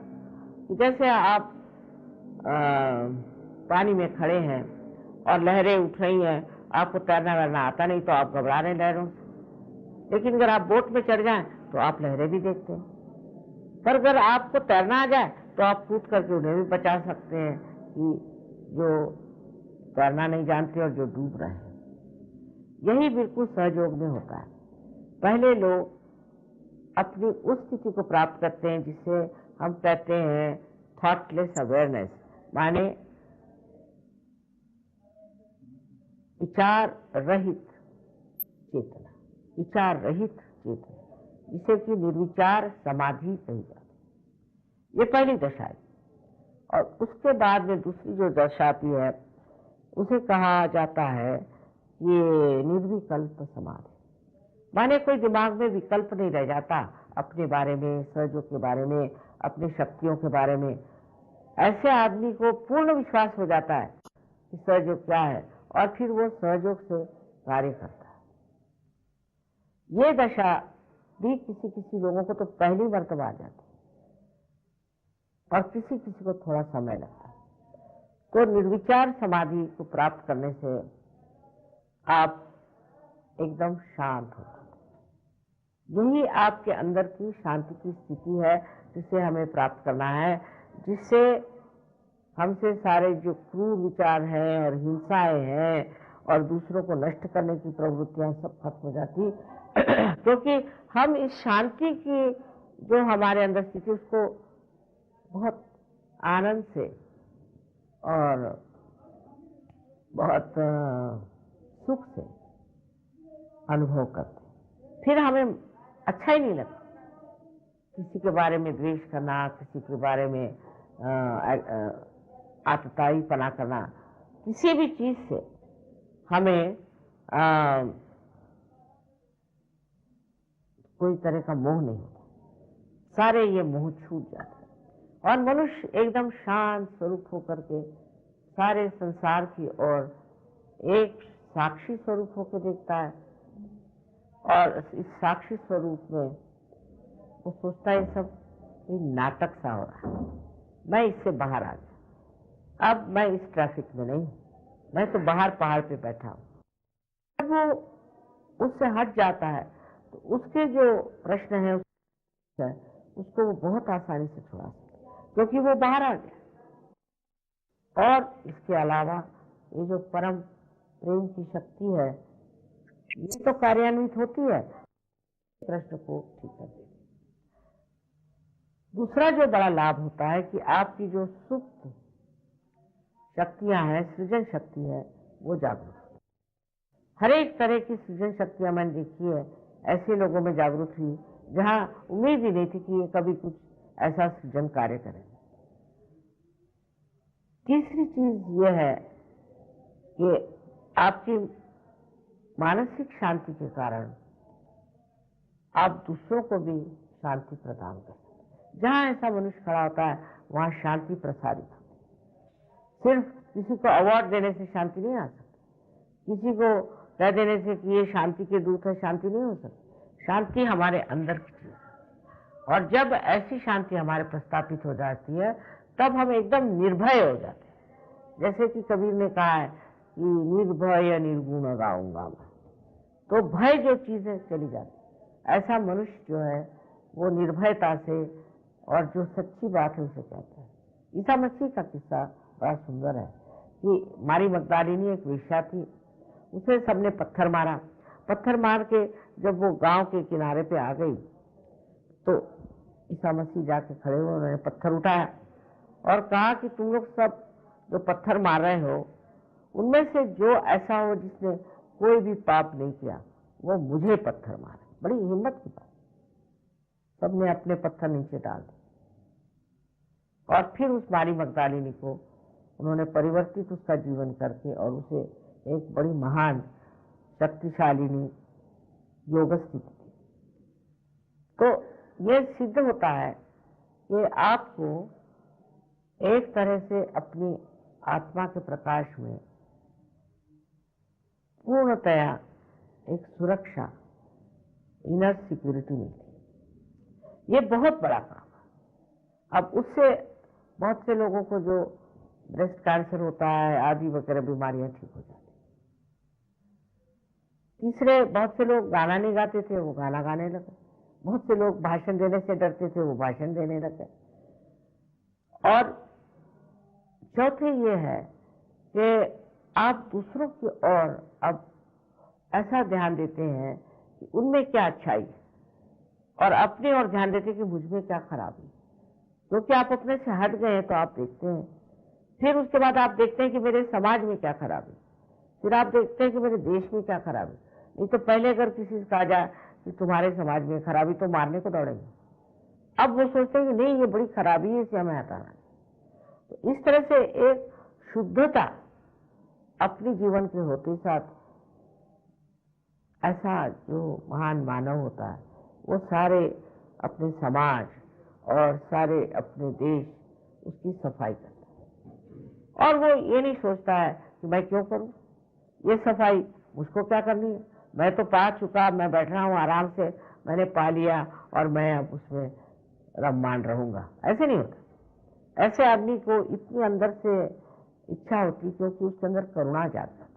कि जैसे आप पानी में खड़े हैं और लहरें उठ रही हैं, आपको तैरना वैरना आता नहीं तो आप घबरा रहे हैं लहरों से। लेकिन अगर आप बोट में चढ़ जाएं तो आप लहरें भी देखते हैं। पर अगर आपको तैरना आ जाए तो आप कूद करके उन्हें भी बचा सकते हैं कि जो तैरना नहीं जानते और जो डूब रहे हैं। यही बिल्कुल सहयोग में होता है। पहले लोग अपनी उस स्थिति को प्राप्त करते हैं जिसे हम कहते हैं थॉटलेस अवेयरनेस, माने विचार रहित चेतना, विचार रहित चेतना, जिसे कि निर्विचार समाधि कही जाती है। ये पहली दशा है। और उसके बाद में दूसरी जो दशा आती है उसे कहा जाता है ये निर्विकल्प समाधि, माने कोई दिमाग में विकल्प नहीं रह जाता अपने बारे में, सहयोग के बारे में, अपनी शक्तियों के बारे में। ऐसे आदमी को पूर्ण विश्वास हो जाता है कि सहयोग क्या है, और फिर वो सहयोग से कार्य करता है। ये दशा भी किसी किसी लोगों को तो पहली मर्तबा आ जाती है और किसी किसी को थोड़ा समय लगता है। तो निर्विचार समाधि को प्राप्त करने से आप एकदम शांत होते हैं। यही आपके अंदर की शांति की स्थिति है जिसे हमें प्राप्त करना है, जिससे हमसे सारे जो क्रूर विचार हैं और हिंसाएं हैं और दूसरों को नष्ट करने की प्रवृत्तियां सब खत्म हो जाती। क्योंकि हम इस शांति की जो हमारे अंदर स्थिति उसको बहुत आनंद से और बहुत सुख से अनुभव करते। फिर हमें अच्छा ही नहीं लगता किसी के बारे में द्वेष करना, किसी के बारे में आतताईपना करना। किसी भी चीज से हमें कोई तरह का मोह नहीं होता, सारे ये मोह छूट जाते हैं और मनुष्य एकदम शांत स्वरूप होकर के सारे संसार की ओर एक साक्षी स्वरूप होकर देखता है और इस साक्षी स्वरूप में वो सोचता है सब नाटक सा हो रहा है, मैं इससे बाहर आ गया, अब मैं इस ट्रैफिक में नहीं, मैं तो बाहर पहाड़ पे बैठा हूँ। जब वो उससे हट जाता है तो उसके जो प्रश्न है उसको वो बहुत आसानी से छुड़ा सकता है, क्योंकि वो बाहर आ गया। और इसके अलावा ये जो परम प्रेम की शक्ति है ये तो कार्यान्वित होती है, प्रश्न को ठीक कर देती है। दूसरा जो बड़ा लाभ होता है कि आपकी जो सुप्त शक्तियां हैं, सृजन शक्ति है, वो जागरूक है। हर एक तरह की सृजन शक्तियां मैंने देखी है, ऐसे लोगों में जागरूक हुई जहां उम्मीद ही नहीं थी कि ये कभी कुछ ऐसा सृजन कार्य करें। तीसरी चीज ये है कि आपकी मानसिक शांति के कारण आप दूसरों को भी शांति प्रदान करते हैं। जहां ऐसा मनुष्य खड़ा होता है वहां शांति प्रसारित होती है। सिर्फ किसी को अवार्ड देने से शांति नहीं आ सकती, किसी को कह देने से कि ये शांति के दूत है, शांति नहीं हो सकती। शांति हमारे अंदर की चीज है और जब ऐसी शांति हमारे प्रस्थापित हो जाती है तब हम एकदम निर्भय हो जाते हैं। जैसे कि कबीर ने कहा है कि निर्भय निर्गुण गाऊंगा मैं, तो भय जो चीज है चली जाती है। ऐसा मनुष्य जो है वो निर्भयता से और जो सच्ची बात है उसे कहता है। ईसा मसीह का किस्सा बड़ा सुंदर है कि मारी मगदलिनी एक वेश्या थी, उसे सबने पत्थर मारा, पत्थर मार के जब वो गांव के किनारे पे आ गई तो ईसा मसीह जाके खड़े हुए, उन्होंने पत्थर उठाया और कहा कि तुम लोग सब जो पत्थर मार रहे हो उनमें से जो ऐसा हो जिसने कोई भी पाप नहीं किया वो मुझे पत्थर मारे। बड़ी हिम्मत की बात। सबने अपने पत्थर नीचे डाल दिए और फिर उस मारी मगदलिनी को उन्होंने परिवर्तित उसका जीवन करके और उसे एक बड़ी महान शक्तिशालिनी योग स्थिति थी। तो ये सिद्ध होता है कि आपको एक तरह से अपनी आत्मा के प्रकाश में पूर्णतया एक सुरक्षा, इनर सिक्योरिटी मिलती है। ये बहुत बड़ा काम है। अब उससे बहुत से लोगों को जो ब्रेस्ट कैंसर होता है आदि वगैरह बीमारियां ठीक हो जाती। तीसरे, बहुत से लोग गाना नहीं गाते थे वो गाना गाने लगे, बहुत से लोग भाषण देने से डरते थे वो भाषण देने लगे। और चौथे ये है कि आप दूसरों की ओर अब ऐसा ध्यान देते हैं कि उनमें क्या अच्छाई है और अपनी ओर ध्यान देते हैं कि मुझ में क्या खराबी। क्योंकि आप अपने से हट गए हैं तो आप देखते हैं, फिर उसके बाद आप देखते हैं कि मेरे समाज में क्या खराबी, फिर आप देखते हैं कि मेरे देश में क्या खराबी। नहीं तो पहले अगर किसी से कहा जाए कि तुम्हारे समाज में खराबी तो मारने को दौड़ेंगे, अब वो सोचते हैं कि नहीं ये बड़ी खराबी है इसे हमें हटाना है। तो इस तरह से एक शुद्धता अपने जीवन के होते साथ ऐसा जो महान मानव होता है वो सारे अपने समाज और सारे अपने देश उसकी सफाई करता है। और वो ये नहीं सोचता है कि मैं क्यों करूं ये सफाई, मुझको क्या करनी है, मैं तो पा चुका, मैं बैठ रहा हूं आराम से, मैंने पा लिया और मैं अब उसमें रममान रहूंगा। ऐसे नहीं होता। ऐसे आदमी को इतनी अंदर से इच्छा होती क्योंकि उसके अंदर करुणा जागती है।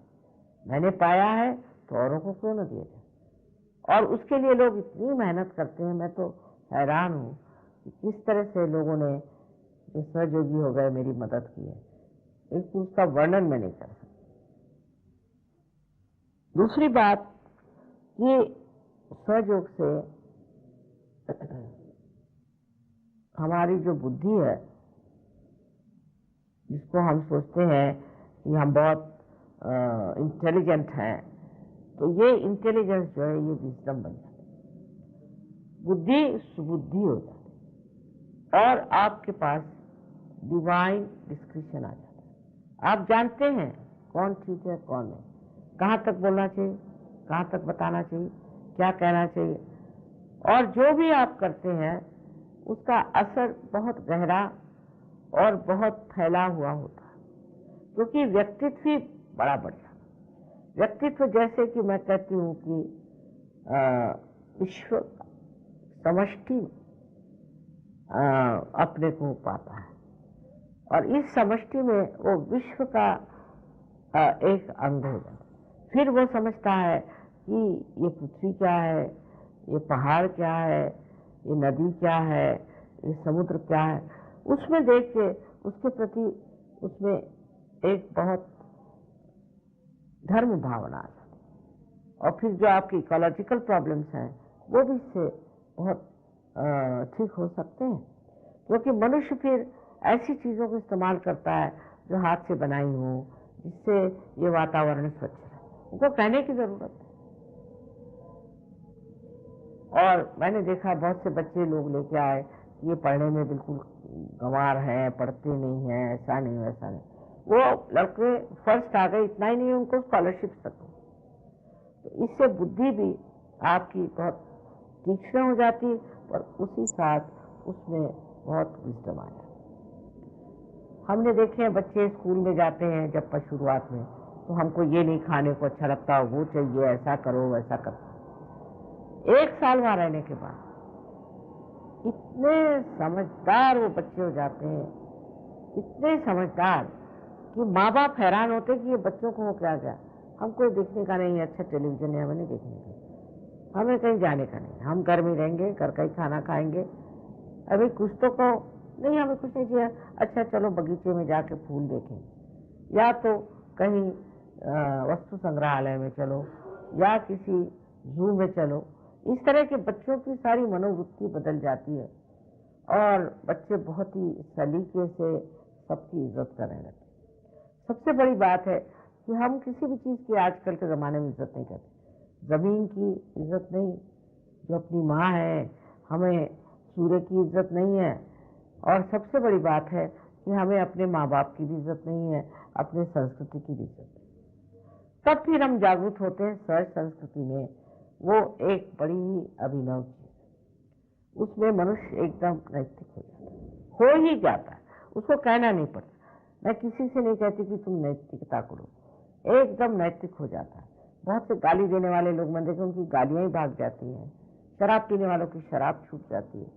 मैंने पाया है तो औरों को क्यों न दिया जाए। और उसके लिए लोग इतनी मेहनत करते हैं, मैं तो हैरान हूं कि किस तरह से लोगों ने जो सहयोगी हो गए मेरी मदद की है, लेकिन उसका वर्णन मैं नहीं कर सकता। दूसरी बात कि सहयोग से हमारी जो बुद्धि है, जिसको हम सोचते हैं कि हम बहुत इंटेलिजेंट हैं, तो ये इंटेलिजेंस जो है ये विजडम बन जाती है, बुद्धि सुबुद्धि हो जाती है और आपके पास डिवाइन डिस्क्रिप्शन आ जाता है। आप जानते हैं कौन ठीक है कौन नहीं, कहाँ तक बोलना चाहिए, कहाँ तक बताना चाहिए, क्या कहना चाहिए। और जो भी आप करते हैं उसका असर बहुत गहरा और बहुत फैला हुआ होता है, क्योंकि व्यक्तित्व ही बड़ा बढ़िया। व्यक्तित्व जैसे कि मैं कहती हूँ कि विश्व समष्टि अपने को पाता है, और इस समष्टि में वो विश्व का एक अंग हो जाता है। फिर वो समझता है कि ये पृथ्वी क्या है, ये पहाड़ क्या है, ये नदी क्या है, ये समुद्र क्या है। उसमें देख के उसके प्रति उसमें एक बहुत धर्म भावना आ जाती है, और फिर जो आपकी इकोलॉजिकल प्रॉब्लम्स हैं वो भी इससे बहुत ठीक हो सकते हैं, क्योंकि मनुष्य फिर ऐसी चीजों को इस्तेमाल करता है जो हाथ से बनाई हो, जिससे ये वातावरण स्वच्छ रहे। उनको कहने की जरूरत है। और मैंने देखा बहुत से बच्चे लोग लेके आए, ये पढ़ने में बिल्कुल गंवार हैं, पढ़ते नहीं हैं, ऐसा नहीं वैसा नहीं। वो लड़के फर्स्ट आ गए, इतना ही नहीं उनको स्कॉलरशिप तक। तो इससे बुद्धि भी आपकी बहुत तीक्ष्ण हो जाती, और उसी साथ उसमें बहुत विजडम आ जाती। हमने देखे हैं बच्चे स्कूल में जाते हैं जब पर शुरुआत में, तो हमको ये नहीं खाने को अच्छा लगता, वो चाहिए, ऐसा करो वैसा करो। 1 साल वहां रहने के बाद इतने समझदार वो बच्चे हो जाते हैं, इतने समझदार कि माँ बाप हैरान होते कि ये बच्चों को हो क्या गया। हमको देखने का नहीं है, अच्छा टेलीविजन है हमें नहीं देखने का, हमें कहीं जाने का नहीं, हम घर में रहेंगे, घर का ही खाना खाएंगे, अभी कुछ तो कहो नहीं, हमें कुछ नहीं चाहिए, अच्छा चलो बगीचे में जाके फूल देखें, या तो कहीं वस्तु संग्रहालय में चलो, या किसी जू में चलो। इस तरह के बच्चों की सारी मनोवृत्ति बदल जाती है, और बच्चे बहुत ही सलीके से सबकी इज्जत करने लगते। सबसे बड़ी बात है कि हम किसी भी चीज की आजकल के जमाने में इज्जत नहीं करते। जमीन की इज्जत नहीं, जो अपनी माँ है, हमें सूर्य की इज्जत नहीं है, और सबसे बड़ी बात है कि हमें अपने माँ बाप की भी इज्जत नहीं है, अपने संस्कृति की भी इज्जत नहीं। तब फिर हम जागरूक होते हैं सहज संस्कृति में। वो एक बड़ी ही अभिनव चीज है, उसमें मनुष्य एकदम नैतिक हो जाता है, हो ही जाता है, उसको कहना नहीं पड़ता। मैं किसी से नहीं कहती कि तुम नैतिकता करो, एकदम नैतिक हो जाता है। बहुत से गाली देने वाले लोग मैंने देखे, उनकी गालियां ही भाग जाती हैं, शराब पीने वालों की शराब छूट जाती है।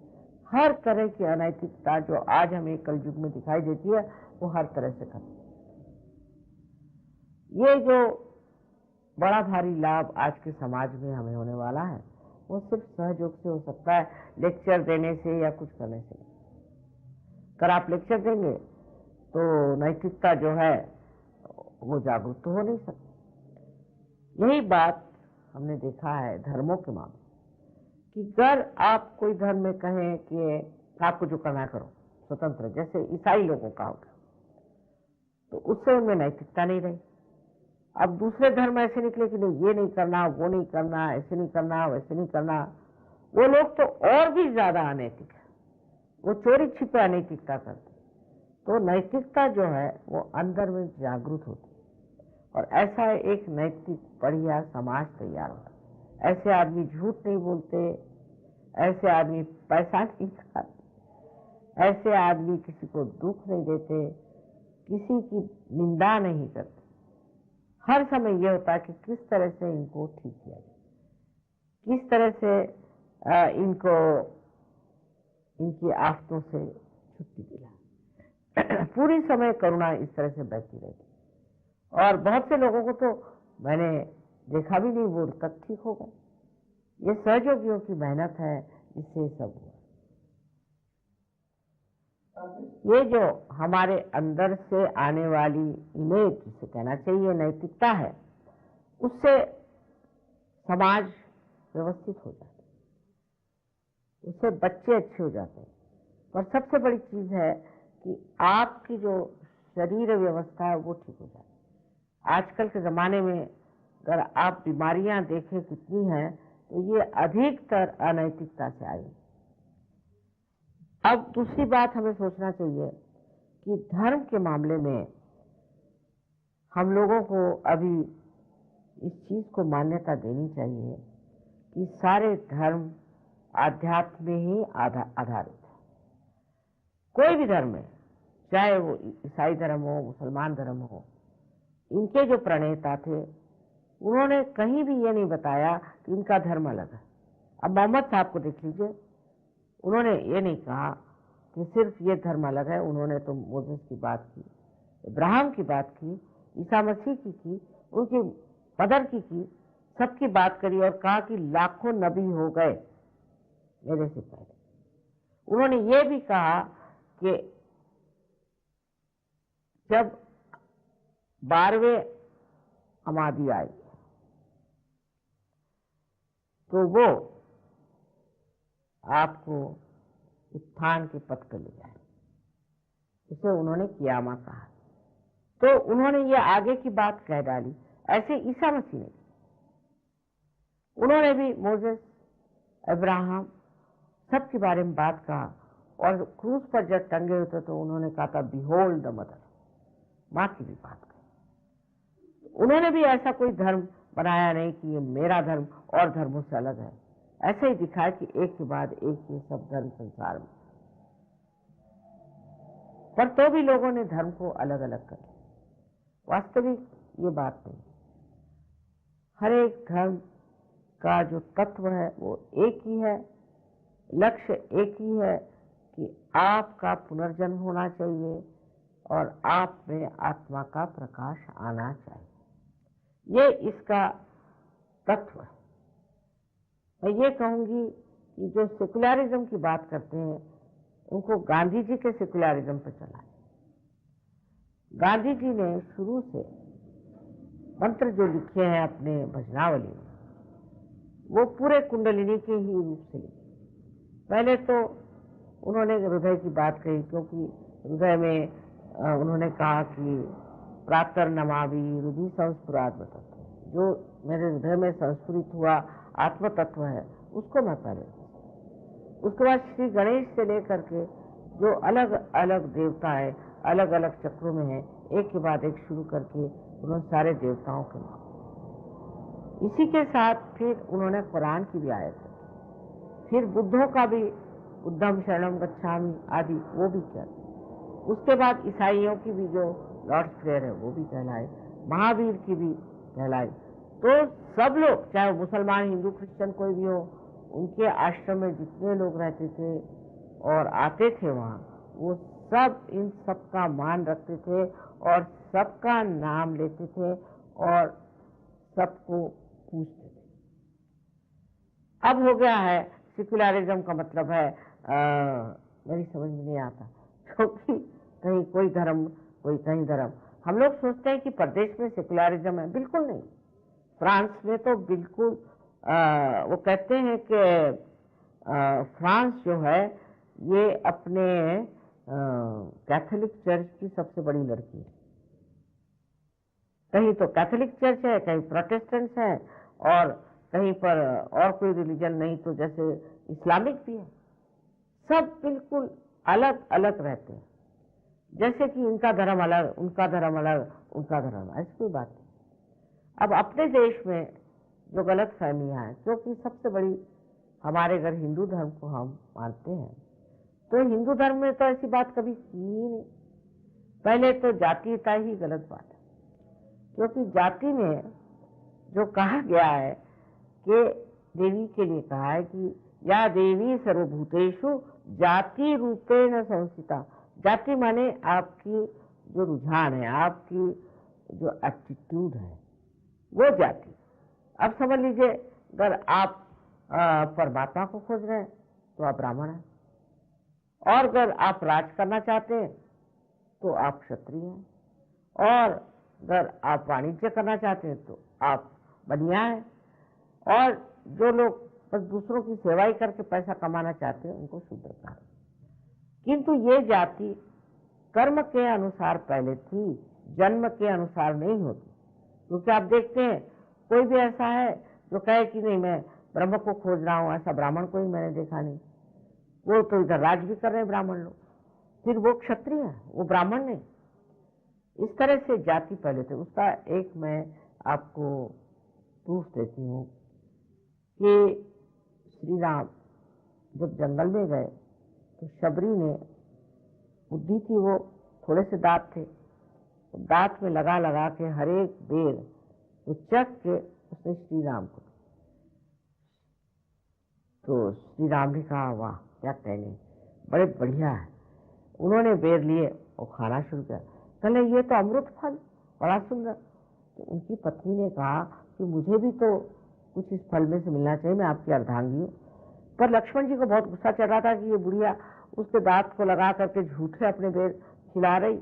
हर तरह की अनैतिकता जो आज हमें कलयुग में दिखाई देती है, वो हर तरह से खत्म। ये जो बड़ा भारी लाभ आज के समाज में हमें होने वाला है, वो सिर्फ सहयोग से हो सकता है, लेक्चर देने से या कुछ करने से। अगर आप लेक्चर देंगे तो नैतिकता जो है वो जागरूक तो हो नहीं सकती। यही बात हमने देखा है धर्मों के मामले, कि अगर आप कोई धर्म में कहें कि आपको जो करना करो, स्वतंत्र, जैसे ईसाई लोगों का होगा, तो उससे उनमें नैतिकता नहीं रही। अब दूसरे धर्म ऐसे निकले कि नहीं, ये नहीं करना, वो नहीं करना, ऐसे नहीं करना, वैसे नहीं करना। वो लोग तो और भी ज्यादा अनैतिक है, वो चोरी छिपे अनैतिकता करते। तो नैतिकता जो है वो अंदर में जागरूक होती है, और ऐसा एक नैतिक बढ़िया समाज तैयार होता है। ऐसे आदमी झूठ नहीं बोलते, ऐसे आदमी पैसा नहीं खाते, ऐसे आदमी किसी को दुख नहीं देते, किसी की निंदा नहीं करते। हर समय यह होता है कि किस तरह से इनको ठीक किया जाए, किस तरह से इनको इनकी आफतों से छुट्टी दिला। पूरी समय करुणा इस तरह से बहती रहती, और बहुत से लोगों को तो मैंने देखा भी नहीं, वो तक ठीक हो गए। ये सहयोगियों की मेहनत है, इससे सब हुआ। ये जो हमारे अंदर से आने वाली इमेज, जिसे कहना चाहिए नैतिकता है, उससे समाज व्यवस्थित हो जाता है, उससे बच्चे अच्छे हो जाते हैं। और सबसे बड़ी चीज है कि आपकी जो शरीर व्यवस्था है वो ठीक हो जाती है। आजकल के जमाने में अगर आप बीमारियां देखें कितनी हैं, तो ये अधिकतर अनैतिकता से आई। अब दूसरी बात हमें सोचना चाहिए कि धर्म के मामले में हम लोगों को अभी इस चीज को मान्यता देनी चाहिए कि सारे धर्म आध्यात्म में ही आधारित है। कोई भी धर्म है, चाहे वो ईसाई धर्म हो, मुसलमान धर्म हो, इनके जो प्रणेता थे उन्होंने कहीं भी ये नहीं बताया कि इनका धर्म अलग है। अब मोहम्मद साहब को देख लीजिए, उन्होंने ये नहीं कहा कि सिर्फ ये धर्म अलग है। उन्होंने तो मोसेस की बात की, इब्राहिम की बात की, ईसा मसीह की, उनकी मदर की, सबकी बात करी और कहा कि लाखों नबी हो गए मेरे से पहले। उन्होंने ये भी कहा कि जब 12वें अमादी आई तो वो आपको उत्थान के पथ पर ले जाए, उसे उन्होंने कियामा कहा। तो उन्होंने ये आगे की बात कह डाली। ऐसे ईसा मसीह ने, उन्होंने भी मोसेस, अब्राहम सबके बारे में बात कहा, और क्रूस पर जब टंगे हुए तो उन्होंने कहा था बिहोल्ड द मदर, माँ की भी बात कही। उन्होंने भी ऐसा कोई धर्म बनाया नहीं कि ये मेरा धर्म और धर्मों से अलग है। ऐसे ही दिखाया कि एक के बाद एक ये सब धर्म संसार में, पर तो भी लोगों ने धर्म को अलग अलग कर दिया। वास्तविक ये बात नहीं। हर एक धर्म का जो तत्व है वो एक ही है, लक्ष्य एक ही है कि आपका पुनर्जन्म होना चाहिए और आप में आत्मा का प्रकाश आना चाहिए। ये इसका तत्व है। मैं ये कहूंगी कि जो सेकुलरिज्म की बात करते हैं उनको गांधी जी के सेकुलरिज्म पर चला है। गांधी जी ने शुरू से मंत्र जो लिखे हैं अपने भजनावली में, वो पूरे कुंडलिनी के ही रूप से लिखे। पहले तो उन्होंने हृदय की बात कही, क्योंकि हृदय में उन्होंने कहा कि प्रातर नमाभि हृदय संस्फुरात्म तत्व, जो मेरे हृदय में संस्फुरित हुआ आत्म तत्व है उसको मैं पहले। उसके बाद श्री गणेश से लेकर के जो अलग अलग देवता है, अलग अलग चक्रों में है, एक के बाद एक शुरू करके उन्होंने सारे देवताओं के नाम। इसी के साथ फिर उन्होंने कुरान की भी आयत रखी, फिर बुद्धों का भी बुद्धम शरणम गच्छामि आदि वो भी किया। उसके बाद ईसाइयों की भी जो लॉर्ड्स प्रेयर है वो भी कहलाए, महावीर की भी कहलाई। तो सब लोग, चाहे मुसलमान, हिंदू, क्रिश्चियन कोई भी हो, उनके आश्रम में जितने लोग रहते थे और आते थे वहाँ, वो सब इन सब का मान रखते थे और सबका नाम लेते थे और सबको पूछते थे। अब हो गया है सेकुलरिज्म का मतलब है मेरी समझ में नहीं आता, क्योंकि कहीं कोई धर्म, कोई कहीं धर्म। हम लोग सोचते हैं कि प्रदेश में सेकुलरिज्म है, बिल्कुल नहीं। फ्रांस में तो बिल्कुल वो कहते हैं कि फ्रांस जो है ये अपने कैथोलिक चर्च की सबसे बड़ी लड़की है। कहीं तो कैथोलिक चर्च है, कहीं प्रोटेस्टेंट्स है, और कहीं पर और कोई रिलीजन नहीं, तो जैसे इस्लामिक भी है। सब बिल्कुल अलग अलग रहते हैं, जैसे कि इनका धर्म अलग, उनका धर्म अलग, उनका धर्म, ऐसी कोई बात नहीं। अब अपने देश में जो गलत फहमियाँ हैं, क्योंकि सबसे बड़ी हमारे घर हिंदू धर्म को हम मानते हैं, तो हिंदू धर्म में तो ऐसी बात कभी की ही नहीं। पहले तो जातीयता ही गलत बात है, क्योंकि जाति में जो कहा गया है कि देवी के लिए कहा है कि या देवी सर्वभूतेषु जाति रूपेण संस्थिता। जाति माने आपकी जो रुझान है, आपकी जो एप्टीट्यूड है, वो जाति। अब समझ लीजिए, अगर आप परमात्मा को खोज रहे हैं तो आप ब्राह्मण हैं, और अगर आप राज करना चाहते हैं तो आप क्षत्रिय हैं, और अगर आप वाणिज्य करना चाहते हैं तो आप बनिया हैं, और जो लोग बस दूसरों की सेवा ही करके पैसा कमाना चाहते हैं उनको शूद्र कहा। किंतु ये जाति कर्म के अनुसार पहले थी, जन्म के अनुसार नहीं होती। क्योंकि आप देखते हैं कोई भी ऐसा है जो कहे कि नहीं मैं ब्रह्म को खोज रहा हूं, ऐसा ब्राह्मण को ही मैंने देखा नहीं। वो तो इधर राज भी कर रहे हैं ब्राह्मण लोग, फिर वो क्षत्रिय है, वो ब्राह्मण नहीं। इस तरह से जाति पहले थे। उसका एक मैं आपको प्रूफ देती हूँ कि श्री राम जब जंगल में गए तो शबरी ने, बुद्धि थी वो, थोड़े से दांत थे, तो दांत में लगा लगा के हर एक बेर वो चख के उसने श्री राम को, तो श्री राम ने कहा वाह क्या कहने, बड़े बढ़िया है। उन्होंने बेर लिए और खाना शुरू किया, कहले ये तो अमृत फल, बड़ा सुंदर। तो उनकी पत्नी ने कहा कि मुझे भी तो कुछ इस फल में से मिलना चाहिए, मैं आपकी अर्धांगी हूँ। पर लक्ष्मण जी को बहुत गुस्सा चढ़ रहा था कि ये बुढ़िया उसके दांत को लगा करके झूठे अपने बेर खिला रही,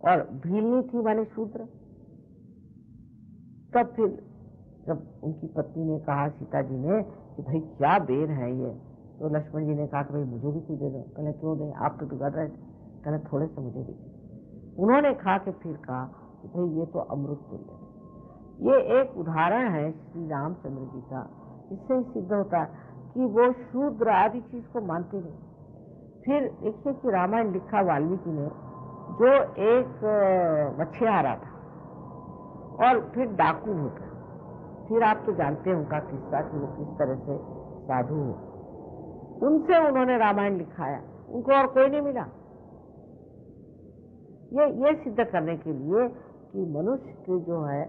और भीलनी थी माने शूद्र। तब फिर जब उनकी पत्नी ने कहा सीता जी ने कि भाई क्या बेर है ये, तो लक्ष्मण जी ने कहा कि भाई मुझे भी कुछ दे दो। कहले क्यों दें, आप तो बिगड़ रहे थे। कहले थोड़े से मुझे भी। उन्होंने खा के फिर कहा कि भाई ये तो अमृत तुल्य है। ये एक उदाहरण है श्री रामचंद्र जी का। इससे सिद्ध होता है कि वो शूद्र आदि चीज को मानते नहीं। फिर देखिए कि रामायण लिखा वाल्मीकि ने, जो एक मछुआरा था और फिर डाकू हो गया। फिर आप तो जानते हैं उनका किस्सा कि वो किस तरह से साधु हो, उनसे उन्होंने रामायण लिखाया, उनको और कोई नहीं मिला। ये सिद्ध करने के लिए कि मनुष्य की जो है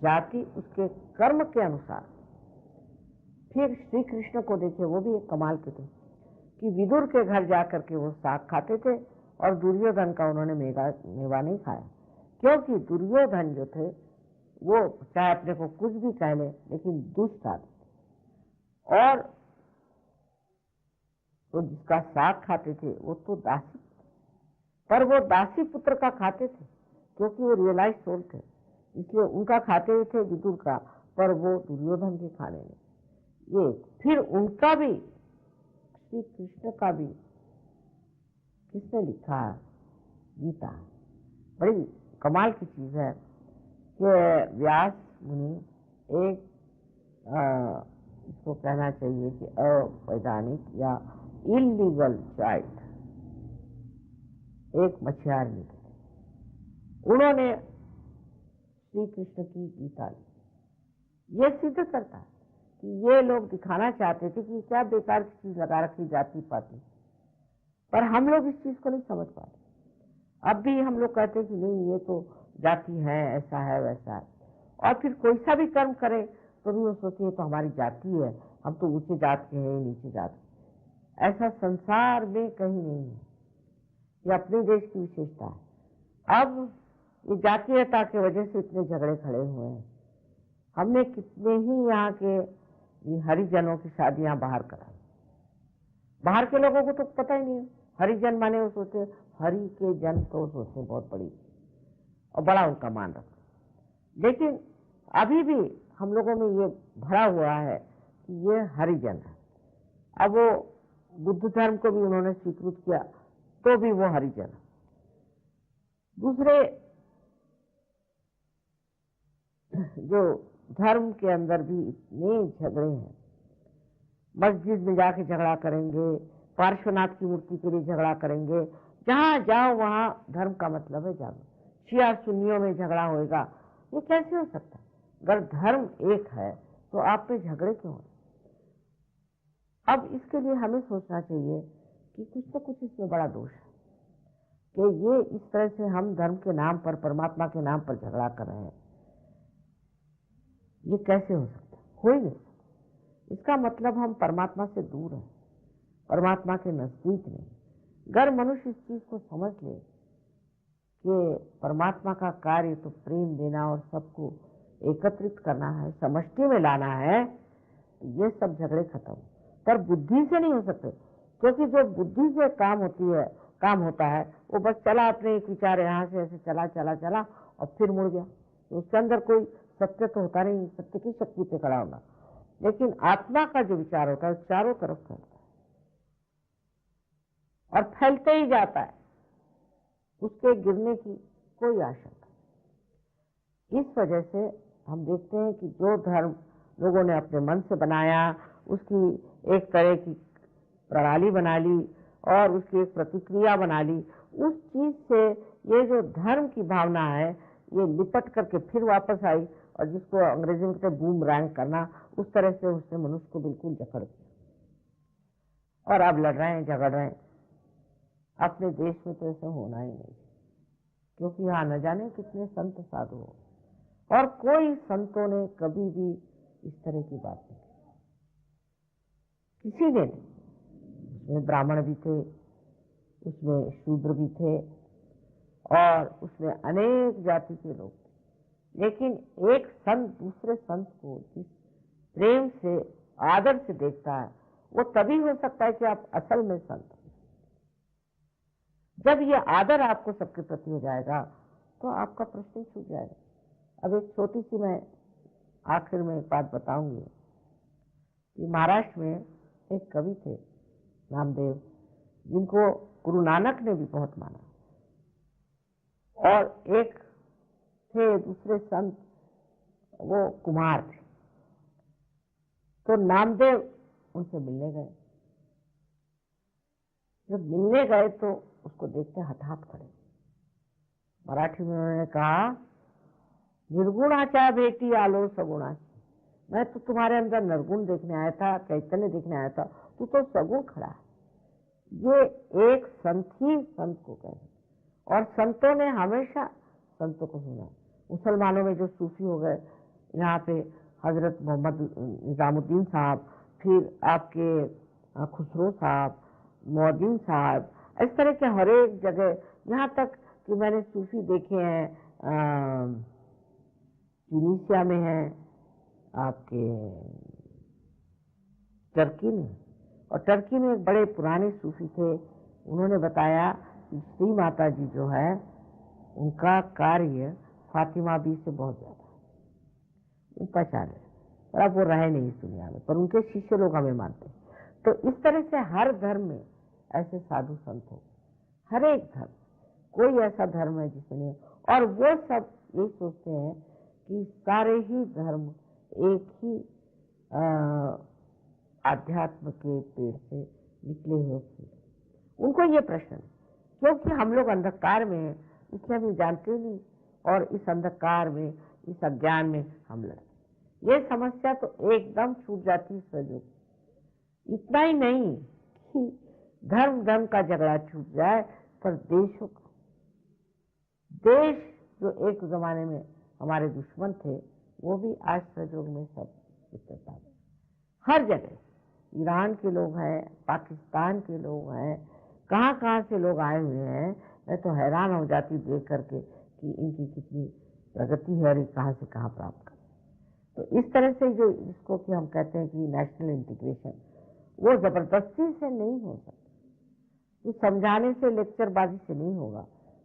जाति उसके कर्म के अनुसार। फिर श्री कृष्ण को देखिए, वो भी एक कमाल के थे कि विदुर के घर जाकर के वो साग खाते थे और दुर्योधन का उन्होंने मेवा नहीं खाया, क्योंकि दुर्योधन जो थे वो चाहे अपने को कुछ भी कह ले लेकिन दुष्ट आदमी, और तो जिसका साग खाते थे वो तो दासी, पर वो दासी पुत्र का खाते थे क्योंकि वो रियलाइज सोल थे, इसलिए उनका खाते हुए थे विदुर का, पर वो दुर्योधन के खाने में। ये फिर उनका भी, श्री कृष्ण का भी किसने लिखा है, गीता। बड़ी कमाल की चीज है कि व्यास मुनि एक इसको कहना चाहिए कि अवैधानिक या इलीगल चाइल्ड, एक मछुआरे थे, उन्होंने श्री कृष्ण की गीता ली। ये सिद्ध करता है कि ये लोग दिखाना चाहते थे कि क्या बेकार की चीज लगा रखी जाति पाति, पर हम लोग इस चीज को नहीं समझ पाते। अब भी हम लोग कहते हैं कि नहीं ये तो जाति है, ऐसा है वैसा है, और फिर कोई सा भी कर्म करे तो भी वो सोचे ये तो हमारी जाति है, हम तो ऊंचे जात के हैं नीचे जात के। ऐसा संसार में कहीं नहीं है, ये अपने देश की विशेषता है। अब ये जातीयता की वजह से इतने झगड़े खड़े हुए हैं। हमने कितने ही यहाँ के हरिजनों की शादियां बाहर कराई, बाहर के लोगों को तो पता ही नहीं। हरिजन माने वो सोचते हरि के जन, तो सोचते बहुत बड़ी और बड़ा उनका मान रखते। लेकिन अभी भी हम लोगों में ये भरा हुआ है कि ये हरिजन है। अब वो बुद्ध धर्म को भी उन्होंने स्वीकृत किया तो भी वो हरिजन है। दूसरे जो धर्म के अंदर भी इतने झगड़े हैं, मस्जिद में जाके झगड़ा करेंगे, पार्श्वनाथ की मूर्ति के लिए झगड़ा करेंगे, जहां जाओ वहां धर्म का मतलब है जाओ, शिया सुन्नियों में झगड़ा होएगा। ये कैसे हो सकता है? अगर धर्म एक है तो आप पे झगड़े क्यों हैं? अब इसके लिए हमें सोचना चाहिए कि कुछ तो कुछ इसमें बड़ा दोष है कि ये इस तरह से हम धर्म के नाम पर, परमात्मा के नाम पर झगड़ा कर रहे हैं। ये कैसे हो सकता है? हो ही नहीं। इसका मतलब हम परमात्मा से दूर हैं, परमात्मा के नजदीक नहीं। अगर मनुष्य इस चीज को समझ ले कि परमात्मा का कार्य तो प्रेम देना और सबको एकत्रित करना है, समष्टि में लाना है, तो ये सब झगड़े खत्म। पर बुद्धि से नहीं हो सकते, क्योंकि जो बुद्धि से काम होता है वो बस चला, अपने एक विचार यहाँ से ऐसे चला चला चला और फिर मुड़ गया, तो उसके अंदर कोई सत्य तो होता नहीं, सत्य की शक्ति पे खड़ा होगा। लेकिन आत्मा का जो विचार होता है वो चारों तरफ फैलता है और फैलते ही जाता है, उसके गिरने की कोई आशंका नहीं। इस वजह से हम देखते हैं कि जो धर्म लोगों ने अपने मन से बनाया, उसकी एक तरह की प्रणाली बना ली और उसकी एक प्रतिक्रिया बना ली, उस चीज से ये जो धर्म की भावना है ये लिपट करके फिर वापस आई, और जिसको अंग्रेजी में कहते हैं बूमरैंग करना, उस तरह से उसने मनुष्य को बिल्कुल जकड़ दिया। और अब लड़ रहे हैं, झगड़ रहे हैं। अपने देश में तो ऐसा होना ही नहीं, क्योंकि यहाँ न जाने कितने संत साधु हो, और कोई संतों ने कभी भी इस तरह की बात नहीं की, किसी ने नहीं। उसमें ब्राह्मण भी थे, उसमें शूद्र भी थे, और उसमें अनेक जाति के लोग थे, लेकिन एक संत दूसरे संत को जिस प्रेम से आदर से देखता है, वो तभी हो सकता है कि आप असल में संत हो। जब ये आदर आपको सबके प्रति हो जाएगा तो आपका प्रश्न छूट जाएगा। अब एक छोटी सी मैं आखिर में एक बात बताऊंगी कि महाराष्ट्र में एक कवि थे नामदेव, जिनको गुरु नानक ने भी बहुत माना, और एक थे दूसरे संत, वो कुमार थे। तो नामदेव उनसे मिलने गए। जब मिलने गए तो उसको देखते हठात खड़े। मराठी में उन्होंने कहा, निर्गुणाचा भेटी आलो सगुणाची। मैं तो तुम्हारे अंदर निर्गुण देखने आया था, चैतन्य देखने आया था, तू तो सगुण खड़ा है। ये एक संत ही संत को कहे, और संतों ने हमेशा संतों को सुना। मुसलमानों में जो सूफी हो गए, यहाँ पे हजरत मोहम्मद निजामुद्दीन साहब, फिर आपके खुसरो साहब, मोहद्दीन साहब, इस तरह के हर एक जगह, यहाँ तक कि मैंने सूफी देखे हैं ट्यूनीशिया में है, आपके टर्की में, और टर्की में एक बड़े पुराने सूफी थे। उन्होंने बताया कि श्री माता जी जो है उनका कार्य फातिमा बी से बहुत ज्यादा है, पहचान है, पर अब वो रहे नहीं इस दुनिया में, पर उनके शिष्य लोग हमें मानते हैं। तो इस तरह से हर धर्म में ऐसे साधु संत हो, हर एक धर्म, कोई ऐसा धर्म है जिसमें नहीं, और वो सब ये सोचते हैं कि सारे ही धर्म एक ही आध्यात्म के पेड़ से निकले हुए फूल। उनको ये प्रश्न है, क्योंकि हम लोग अंधकार में हैं, इसलिए हम जानते नहीं, और इस अंधकार में, इस अज्ञान में हम लड़ते। ये समस्या तो एकदम छूट जाती है सहयोग। इतना ही नहीं कि धर्म धर्म का झगड़ा छूट जाए, पर देशों का, देश जो एक जमाने में हमारे दुश्मन थे, वो भी आज सहयोग में सब मित्रता है। हर जगह ईरान के लोग हैं, पाकिस्तान के लोग हैं, कहाँ कहाँ से लोग आए हुए हैं। मैं तो हैरान हो जाती देख करके कि इनकी कितनी प्रगति है, और कहाँ से कहाँ प्राप्त करें। तो इस तरह से जो इसको कि हम कहते हैं कि नेशनल इंटीग्रेशन, वो जबरदस्ती से नहीं हो सकता, तो समझाने से, लेक्चरबाजी से नहीं होगा,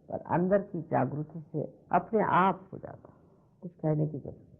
पर अंदर की जागृति से अपने आप हो जाता। कुछ कहने की जरूरत